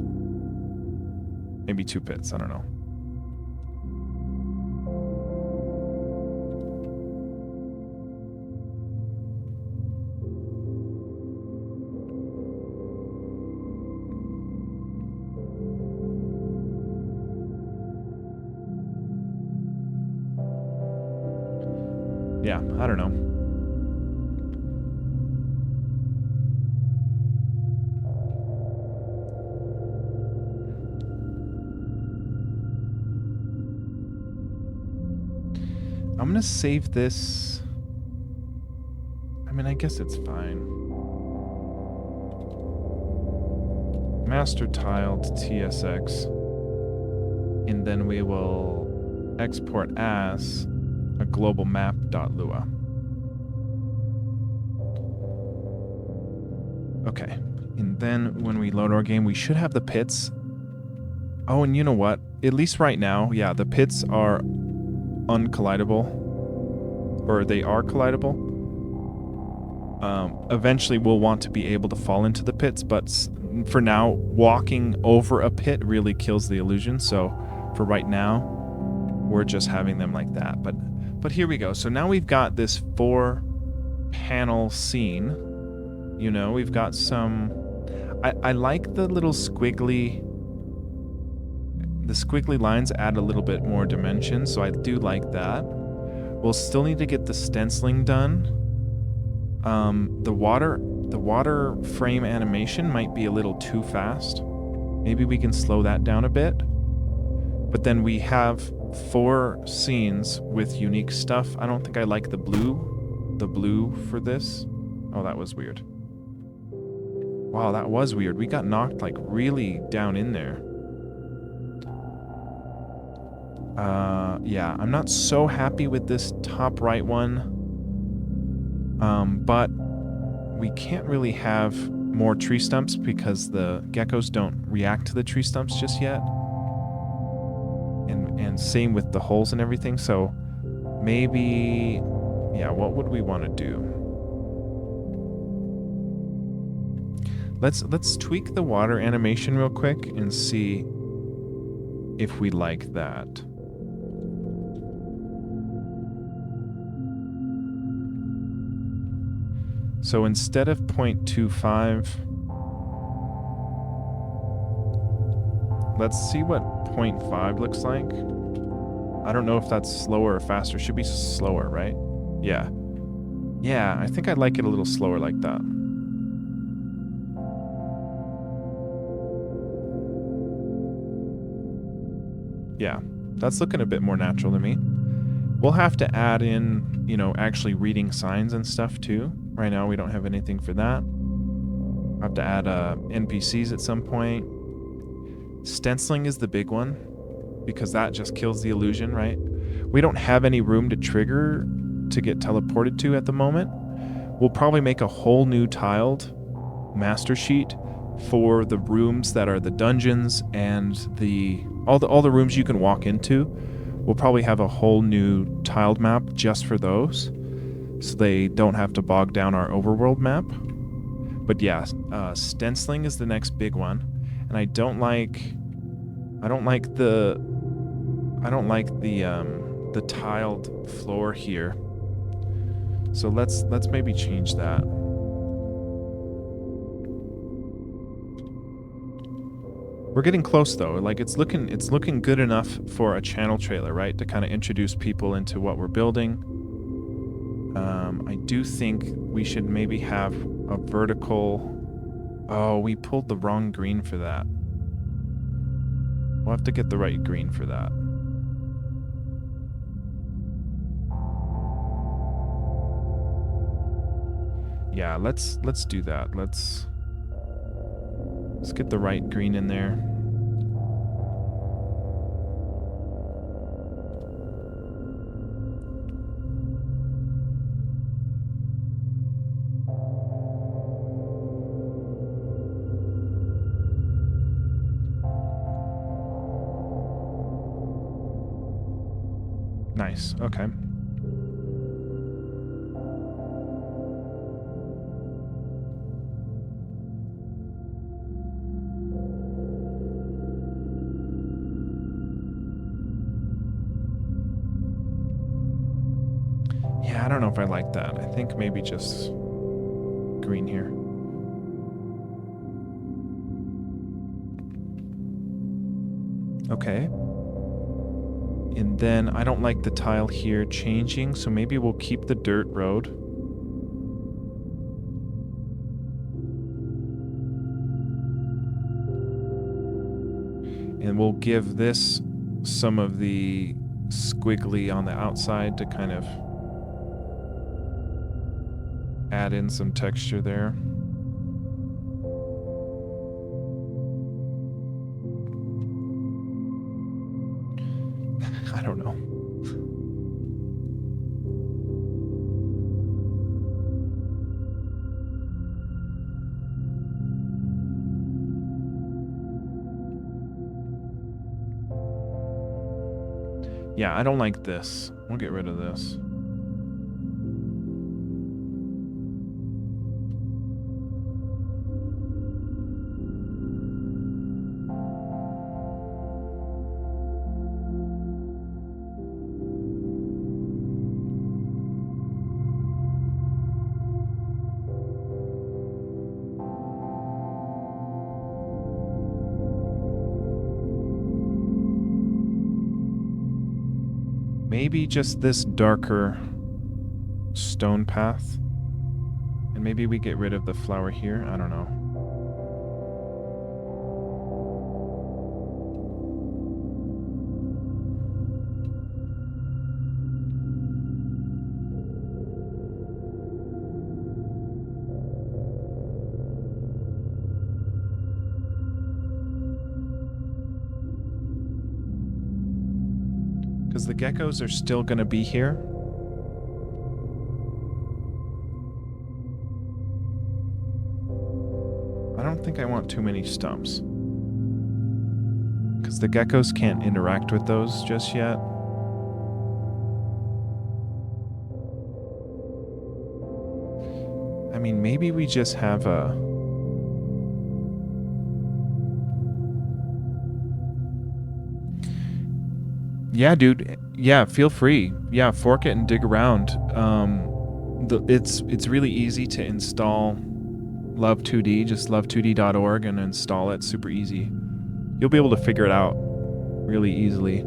Speaker 1: Maybe 2 pits, I don't know. Yeah, I don't know. I'm gonna save this. I mean, I guess it's fine. Master tiled TSX. And then we will export as a global map.lua. Okay. And then when we load our game, we should have the pits. Oh, and you know what? At least right now, yeah, the pits are uncollidable. Or they are collidable. Eventually we'll want to be able to fall into the pits, but for now, walking over a pit really kills the illusion. So for right now, we're just having them like that. But here we go. So now we've got this 4-panel scene. You know, we've got some... I like the little squiggly... The squiggly lines add a little bit more dimension, so I do like that. We'll still need to get the stenciling done. The water frame animation might be a little too fast. Maybe we can slow that down a bit. But then we have 4 scenes with unique stuff. I don't think I like the blue for this. Oh, that was weird. Wow, that was weird. We got knocked like really down in there. Yeah, I'm not so happy with this top right one. But we can't really have more tree stumps because the geckos don't react to the tree stumps just yet. And same with the holes and everything. So maybe, yeah, what would we want to do? Let's tweak the water animation real quick and see if we like that. So instead of 0.25, let's see what 0.5 looks like. I don't know if that's slower or faster. Should be slower, right? Yeah. Yeah, I think I like it a little slower like that. Yeah, that's looking a bit more natural to me. We'll have to add in, you know, actually reading signs and stuff too. Right now we don't have anything for that. I'll have to add NPCs at some point. Stenciling is the big one because that just kills the illusion, right? We don't have any room to trigger to get teleported to at the moment. We'll probably make a whole new tiled master sheet for the rooms that are the dungeons and all the rooms you can walk into. We'll probably have a whole new tiled map just for those, so they don't have to bog down our overworld map. But yeah, stenciling is the next big one, and I don't like the tiled floor here. So let's maybe change that. We're getting close though. Like it's looking good enough for a channel trailer, right? To kind of introduce people into what we're building. I do think we should maybe have a vertical... Oh, we pulled the wrong green for that. We'll have to get the right green for that. Yeah, let's do that. Let's get the right green in there. Nice, okay. Yeah, I don't know if I like that. I think maybe just green here. Okay. And then I don't like the tile here changing, so maybe we'll keep the dirt road. And we'll give this some of the squiggly on the outside to kind of add in some texture there. I don't know. Yeah, I don't like this. We'll get rid of this. Maybe just this darker stone path. And maybe we get rid of the flower here. I don't know. Because the geckos are still going to be here. I don't think I want too many stumps. Because the geckos can't interact with those just yet. I mean, maybe we just have a... Yeah, dude. Yeah, feel free. Yeah, fork it and dig around. It's really easy to install Love2d, just love2d.org, and install it. Super easy. You'll be able to figure it out really easily.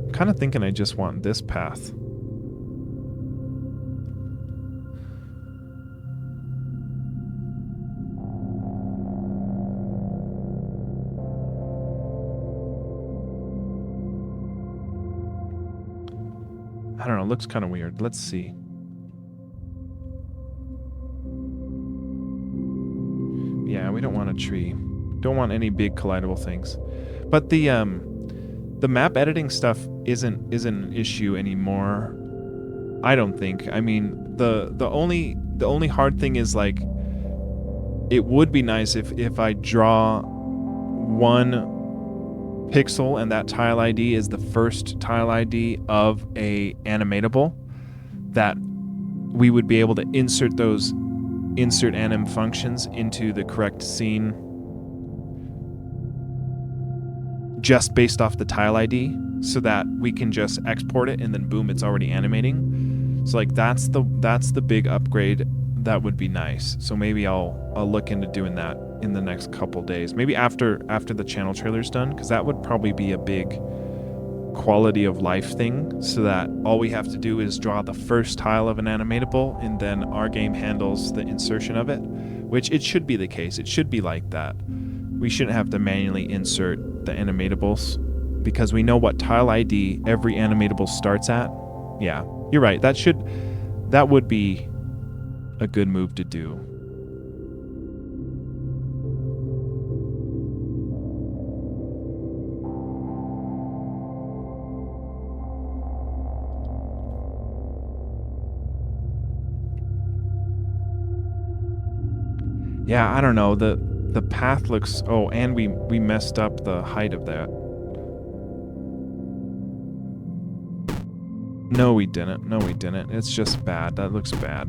Speaker 1: I'm kind of thinking I just want this path. I don't know, it looks kind of weird. Let's see. Yeah, we don't want a tree. Don't want any big collidable things. But the map editing stuff isn't an issue anymore. I don't think. I mean, the only hard thing is, like, it would be nice if I draw one pixel and that tile ID is the first tile ID of a animatable, that we would be able to insert those insert anim functions into the correct scene just based off the tile ID, so that we can just export it and then boom, it's already animating. So like that's the big upgrade. That would be nice. So maybe I'll look into doing that in the next couple days. Maybe after the channel trailer's done, because that would probably be a big quality of life thing, so that all we have to do is draw the first tile of an animatable and then our game handles the insertion of it, which it should be the case. It should be like that. We shouldn't have to manually insert the animatables because we know what tile ID every animatable starts at. Yeah, you're right. That would be a good move to do. Yeah, I don't know. The path looks... Oh, and we messed up the height of that. No, we didn't. No, we didn't. It's just bad. That looks bad.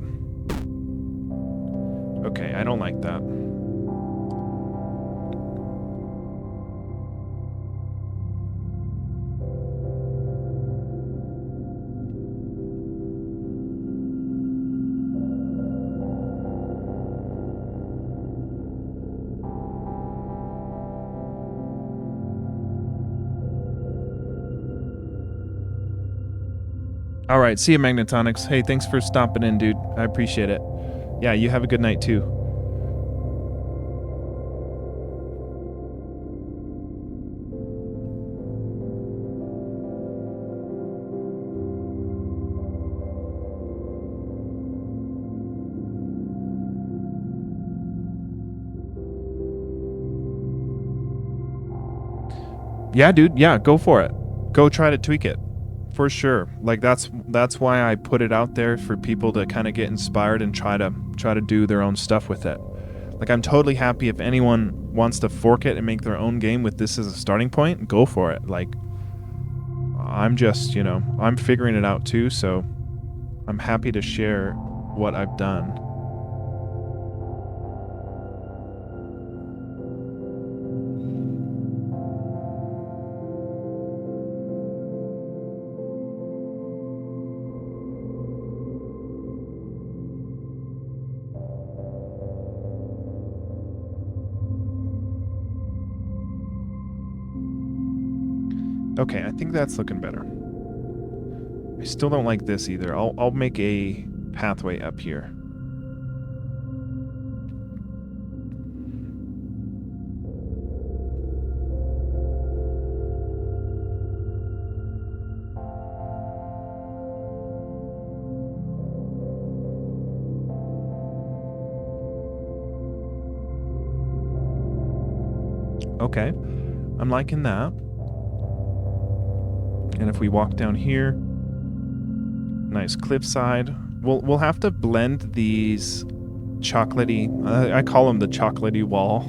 Speaker 1: Okay, I don't like that. All right, see you, Magnetonics. Hey, thanks for stopping in, dude. I appreciate it. Yeah, you have a good night, too. Yeah, dude. Yeah, go for it. Go try to tweak it. For sure. Like that's why I put it out there for people to kind of get inspired and try to do their own stuff with it. Like, I'm totally happy if anyone wants to fork it and make their own game with this as a starting point, go for it. Like, I'm just, I'm figuring it out too, so I'm happy to share what I've done. Okay, I think that's looking better. I still don't like this either. I'll make a pathway up here. Okay, I'm liking that. And if we walk down here, nice cliffside. We'll have to blend these chocolatey. I call them the chocolatey wall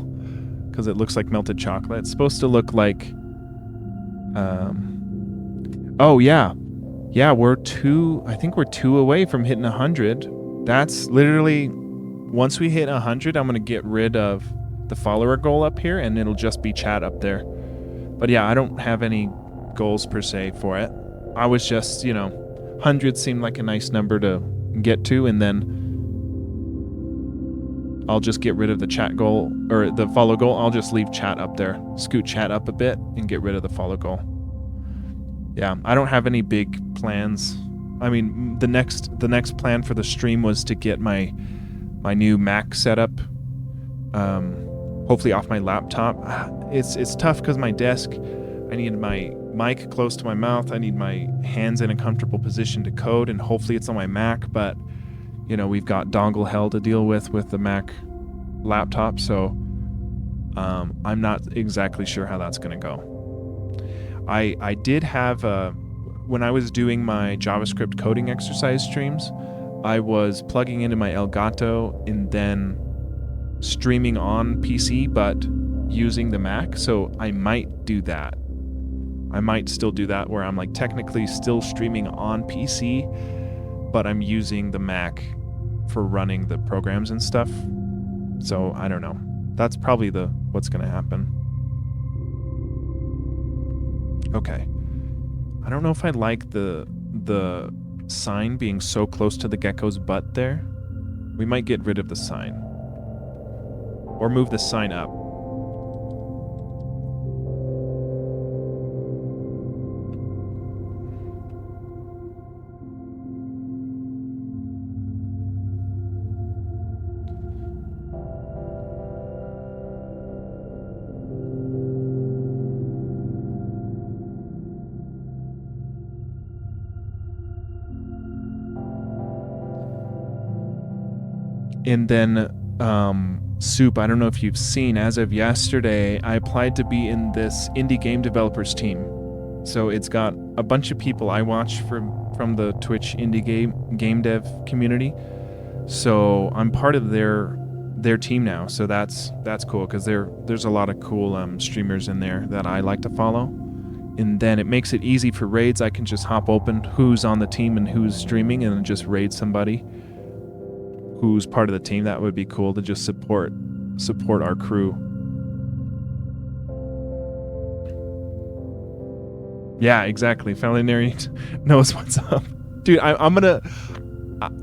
Speaker 1: because it looks like melted chocolate. It's supposed to look like. Oh yeah, we're two. I think we're 2 away from hitting 100. That's literally once we hit 100, I'm gonna get rid of the follower goal up here, and it'll just be chat up there. But yeah, I don't have any goals per se for it. I was just, 100 seemed like a nice number to get to, and then I'll just get rid of the chat goal or the follow goal. I'll just leave chat up there, scoot chat up a bit, and get rid of the follow goal. Yeah, I don't have any big plans. I mean, the next plan for the stream was to get my new Mac setup, hopefully off my laptop. It's tough because my desk, I need my mic close to my mouth. I need my hands in a comfortable position to code, and hopefully it's on my Mac, but we've got dongle hell to deal with the Mac laptop, so I'm not exactly sure how that's going to go. I did have, when I was doing my JavaScript coding exercise streams, I was plugging into my Elgato and then streaming on PC, but using the Mac, so I might do that. I might still do that where I'm like technically still streaming on PC, but I'm using the Mac for running the programs and stuff. So I don't know. That's probably what's going to happen. Okay. I don't know if I like the sign being so close to the gecko's butt there. We might get rid of the sign. Or move the sign up. And then Soup, I don't know if you've seen, as of yesterday, I applied to be in this indie game developers team. So it's got a bunch of people I watch from the Twitch indie game dev community. So I'm part of their team now. So that's cool because there's a lot of cool streamers in there that I like to follow. And then it makes it easy for raids. I can just hop open who's on the team and who's streaming and just raid somebody who's part of the team. That would be cool to just support our crew. Yeah, exactly. Falinari knows what's up. Dude, I'm gonna...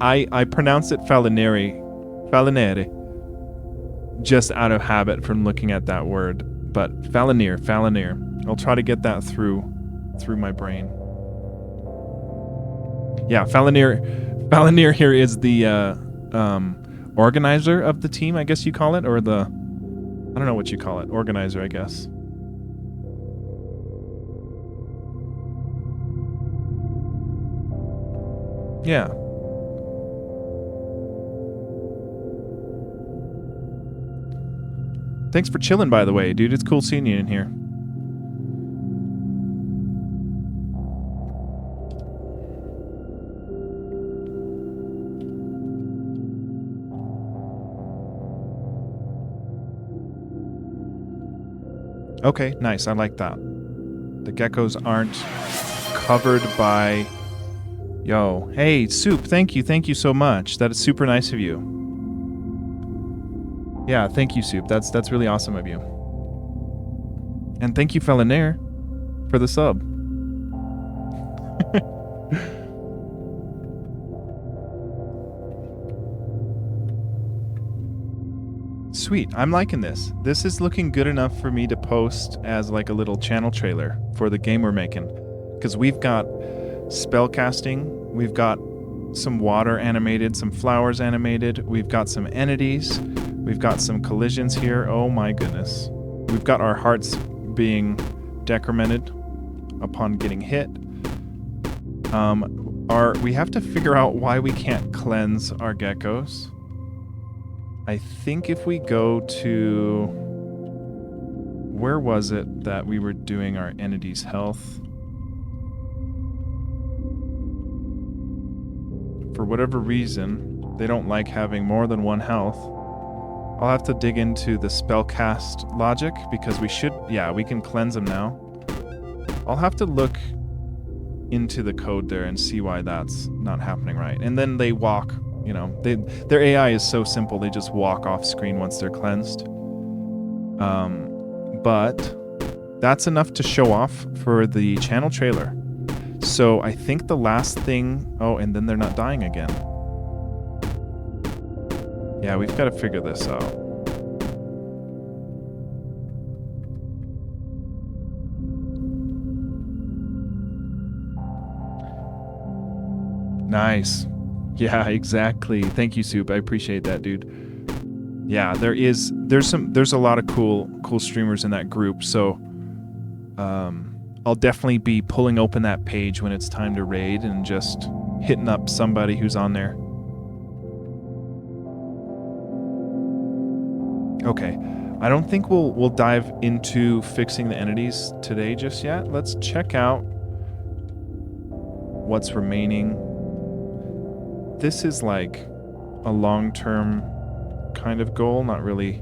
Speaker 1: I pronounce it Falinari, just out of habit from looking at that word. But Falinir. I'll try to get that through my brain. Yeah, Falinir here is the organizer of the team, I guess you call it, or I don't know what you call it. Organizer, I guess. Yeah. Thanks for chilling, by the way, dude. It's cool seeing you in here. Okay, nice. I like that. The geckos aren't covered by... Yo, hey, Soup, thank you so much. That is super nice of you. Yeah, thank you, Soup. That's really awesome of you. And thank you, Felinair, for the sub. Sweet, I'm liking this. This is looking good enough for me to post as like a little channel trailer for the game we're making. Because we've got spellcasting, we've got some water animated, some flowers animated, we've got some entities, we've got some collisions here. Oh my goodness. We've got our hearts being decremented upon getting hit. We have to figure out why we can't cleanse our geckos. I think if we go to... Where was it that we were doing our entity's health? For whatever reason, they don't like having more than 1 health. I'll have to dig into the spellcast logic, because we should... Yeah, we can cleanse them now. I'll have to look into the code there and see why that's not happening right. And then they walk... You know, their AI is so simple, they just walk off screen once they're cleansed. But that's enough to show off for the channel trailer. So I think the last thing... Oh, and then they're not dying again. Yeah, we've got to figure this out. Nice. Yeah, exactly. Thank you, Soup. I appreciate that, dude. Yeah, there's a lot of cool streamers in that group, so I'll definitely be pulling open that page when it's time to raid and just hitting up somebody who's on there. Okay. I don't think we'll dive into fixing the entities today just yet. Let's check out what's remaining. This is like a long-term kind of goal, not really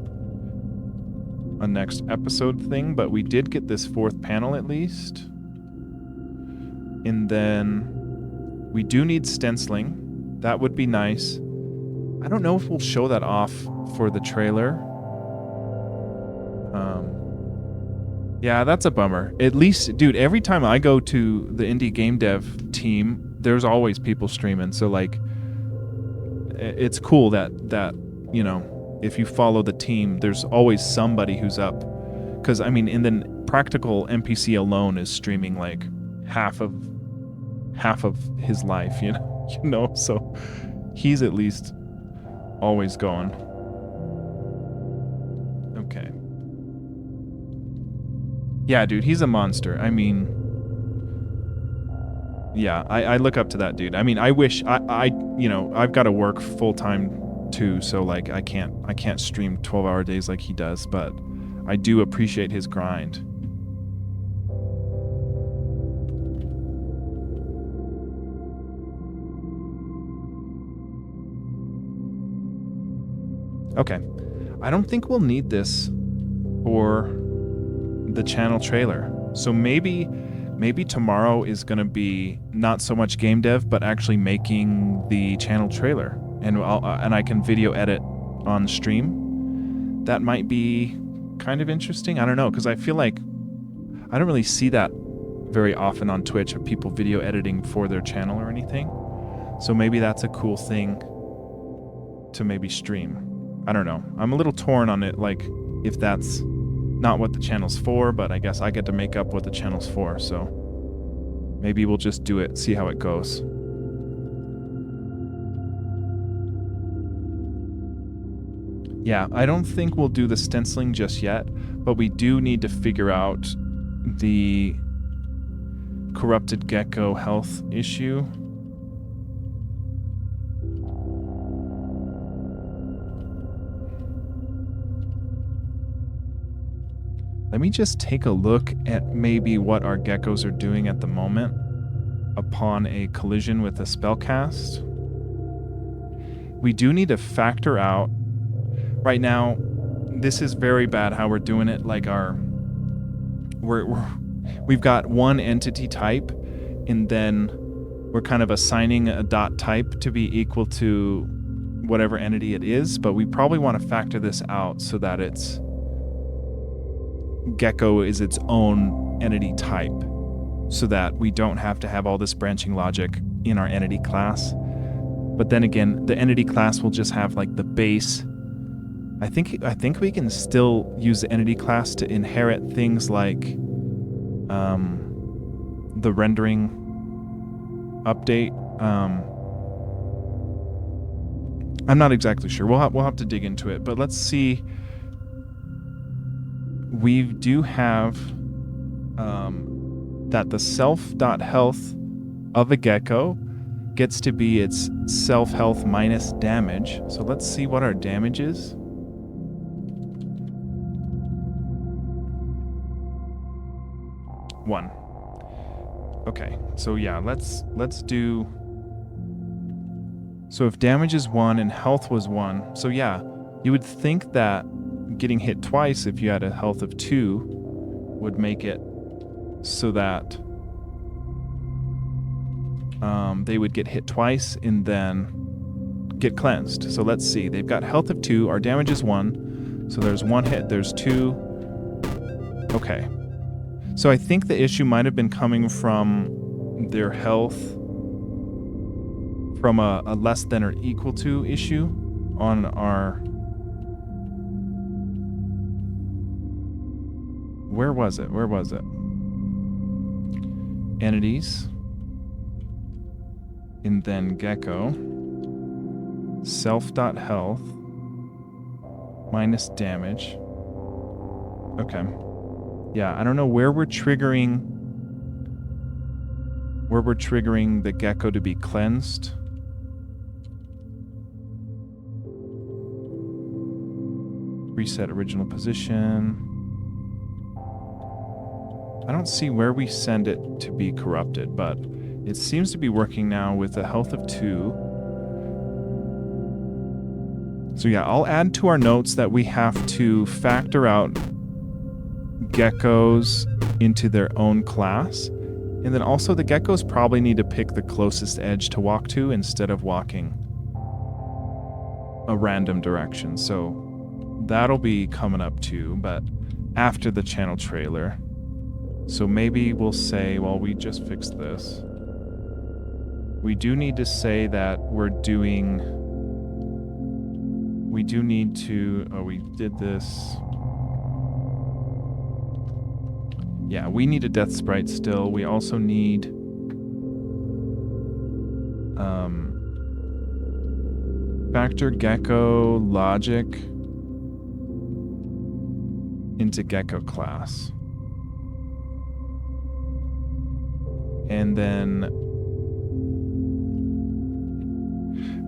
Speaker 1: a next episode thing, but we did get this 4th panel at least. And then we do need stenciling. That would be nice. I don't know if we'll show that off for the trailer. Yeah, that's a bummer. At least, dude, every time I go to the indie game dev team, there's always people streaming. So like, it's cool that you know, if you follow the team, there's always somebody who's up. Because I mean, in the practical NPC alone is streaming like half of his life, you know. So he's at least always going. Okay. Yeah, dude, he's a monster. I mean, yeah, I look up to that dude. I mean, I wish you know, I've got to work full time too, so like I can't stream 12-hour days like he does, but I do appreciate his grind. Okay. I don't think we'll need this for the channel trailer. So maybe tomorrow is going to be not so much game dev, but actually making the channel trailer, and I can video edit on stream. That might be kind of interesting. I don't know, because I feel like I don't really see that very often on Twitch of people video editing for their channel or anything. So maybe that's a cool thing to maybe stream. I don't know. I'm a little torn on it, like if that's not what the channel's for, but I guess I get to make up what the channel's for, so maybe we'll just do it, see how it goes. Yeah, I don't think we'll do the stenciling just yet, but we do need to figure out the corrupted gecko health issue. Let me just take a look at maybe what our geckos are doing at the moment upon a collision with a spellcast. We do need to factor out, right now, this is very bad how we're doing it, like our
Speaker 2: we've got one entity type, and then we're kind of assigning a dot type to be equal to whatever entity it is, but we probably want to factor this out so that it's gecko is its own entity type, so that we don't have to have all this branching logic in our entity class. But then again, the entity class will just have like the base. I think we can still use the entity class to inherit things like the rendering update. I'm not exactly sure. We'll have to dig into it. But let's see. We do have that the self.health of a gecko gets to be its self-health minus damage. So let's see what our damage is. 1. Okay, so yeah, let's do. So if damage is 1 and health was 1, so yeah, you would think that getting hit twice if you had a health of 2 would make it so that they would get hit twice and then get cleansed. So let's see, they've got health of 2, our damage is 1, so there's 1 hit, there's 2. Okay. So I think the issue might have been coming from their health from a less than or equal to issue on our... Where was it? Entities. And then gecko. Self.health. Minus damage. Okay. Yeah, I don't know where we're triggering the gecko to be cleansed. Reset original position. I don't see where we send it to be corrupted, but it seems to be working now with a health of 2. So yeah, I'll add to our notes that we have to factor out geckos into their own class. And then also the geckos probably need to pick the closest edge to walk to instead of walking a random direction. So that'll be coming up too, but after the channel trailer. So maybe we'll say, well, we just fixed this. We do need to say that we do need to, we did this. Yeah, we need a death sprite still. We also need factor gecko logic into gecko class. And then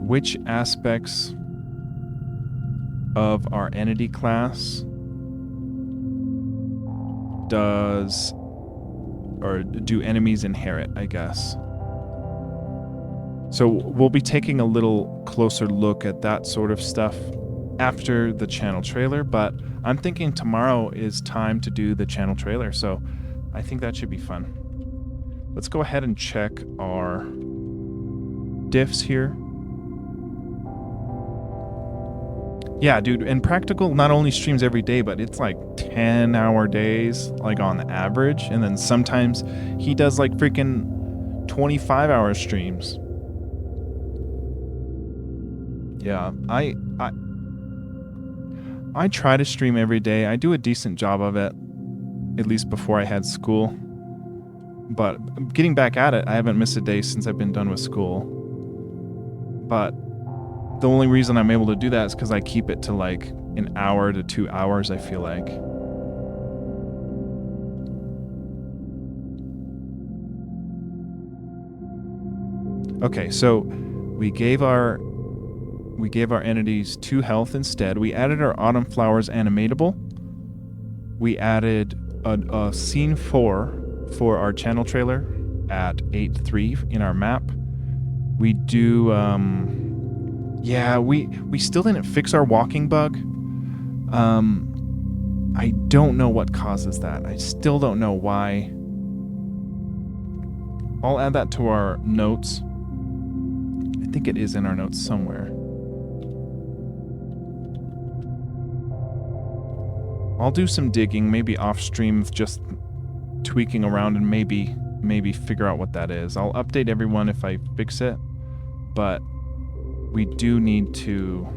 Speaker 2: which aspects of our entity class do enemies inherit, I guess. So we'll be taking a little closer look at that sort of stuff after the channel trailer, but I'm thinking tomorrow is time to do the channel trailer, so I think that should be fun. Let's go ahead and check our diffs here. Yeah, dude, and Practical not only streams every day, but it's like 10-hour days, like on average. And then sometimes he does like freaking 25-hour streams. Yeah, I try to stream every day. I do a decent job of it, at least before I had school. But getting back at it, I haven't missed a day since I've been done with school. But the only reason I'm able to do that is because I keep it to like an hour to 2 hours, I feel like. Okay, so we gave our entities 2 health instead. We added our Autumn Flowers animatable. We added a scene 4 for our channel trailer at 8.3 in our map. We do yeah, we still didn't fix our walking bug. I don't know what causes that. I still don't know why. I'll add that to our notes. I think it is in our notes somewhere. I'll do some digging, maybe off stream, just tweaking around and maybe figure out what that is. I'll update everyone if I fix it, but we do need to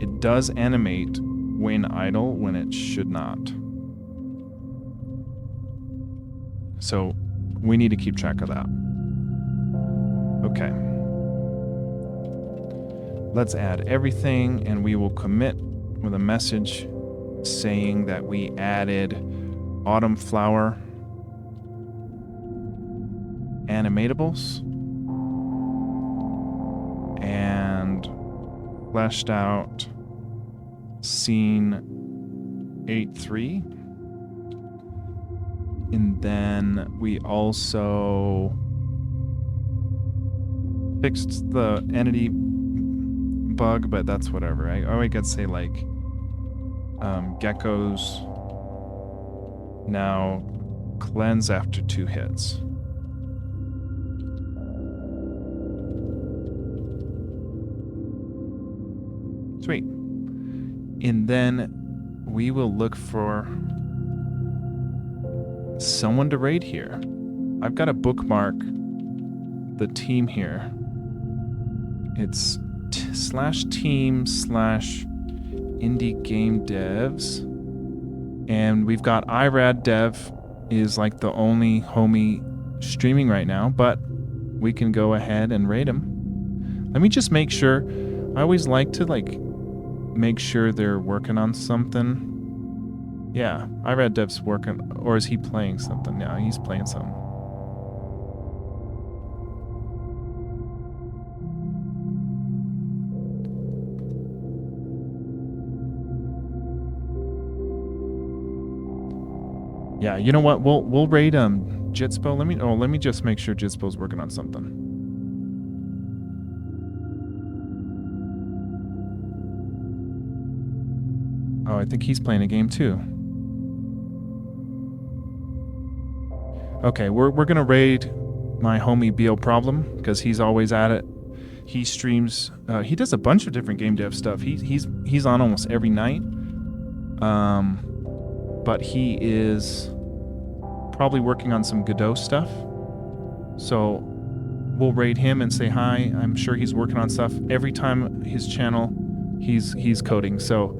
Speaker 2: it does animate when idle when it should not. So we need to keep track of that. Okay. Let's add everything, and we will commit with a message saying that we added autumn flower animatables and fleshed out scene 8.3. And then we also fixed the entity bug, but that's whatever. I could say like geckos now cleanse after 2 hits. Sweet. And then we will look for someone to raid here. I've got to bookmark the team here. It's /team/indie game devs. And we've got irad dev is like the only homie streaming right now, but we can go ahead and raid him. Let me just make sure. I always like to make sure they're working on something. Yeah, irad dev's working, or is he playing something? Yeah, he's playing something. Yeah, you know what? We'll raid Jitspo. Let me just make sure Jitspo's working on something. Oh, I think he's playing a game too. Okay, we're gonna raid my homie BO Problem because he's always at it. He streams. He does a bunch of different game dev stuff. He's on almost every night. But he is probably working on some Godot stuff. So we'll raid him and say hi. I'm sure he's working on stuff. Every time his channel, he's coding. So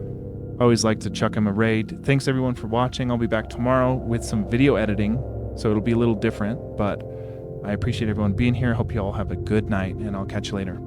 Speaker 2: I always like to chuck him a raid. Thanks everyone for watching. I'll be back tomorrow with some video editing. So it'll be a little different, but I appreciate everyone being here. Hope you all have a good night, and I'll catch you later.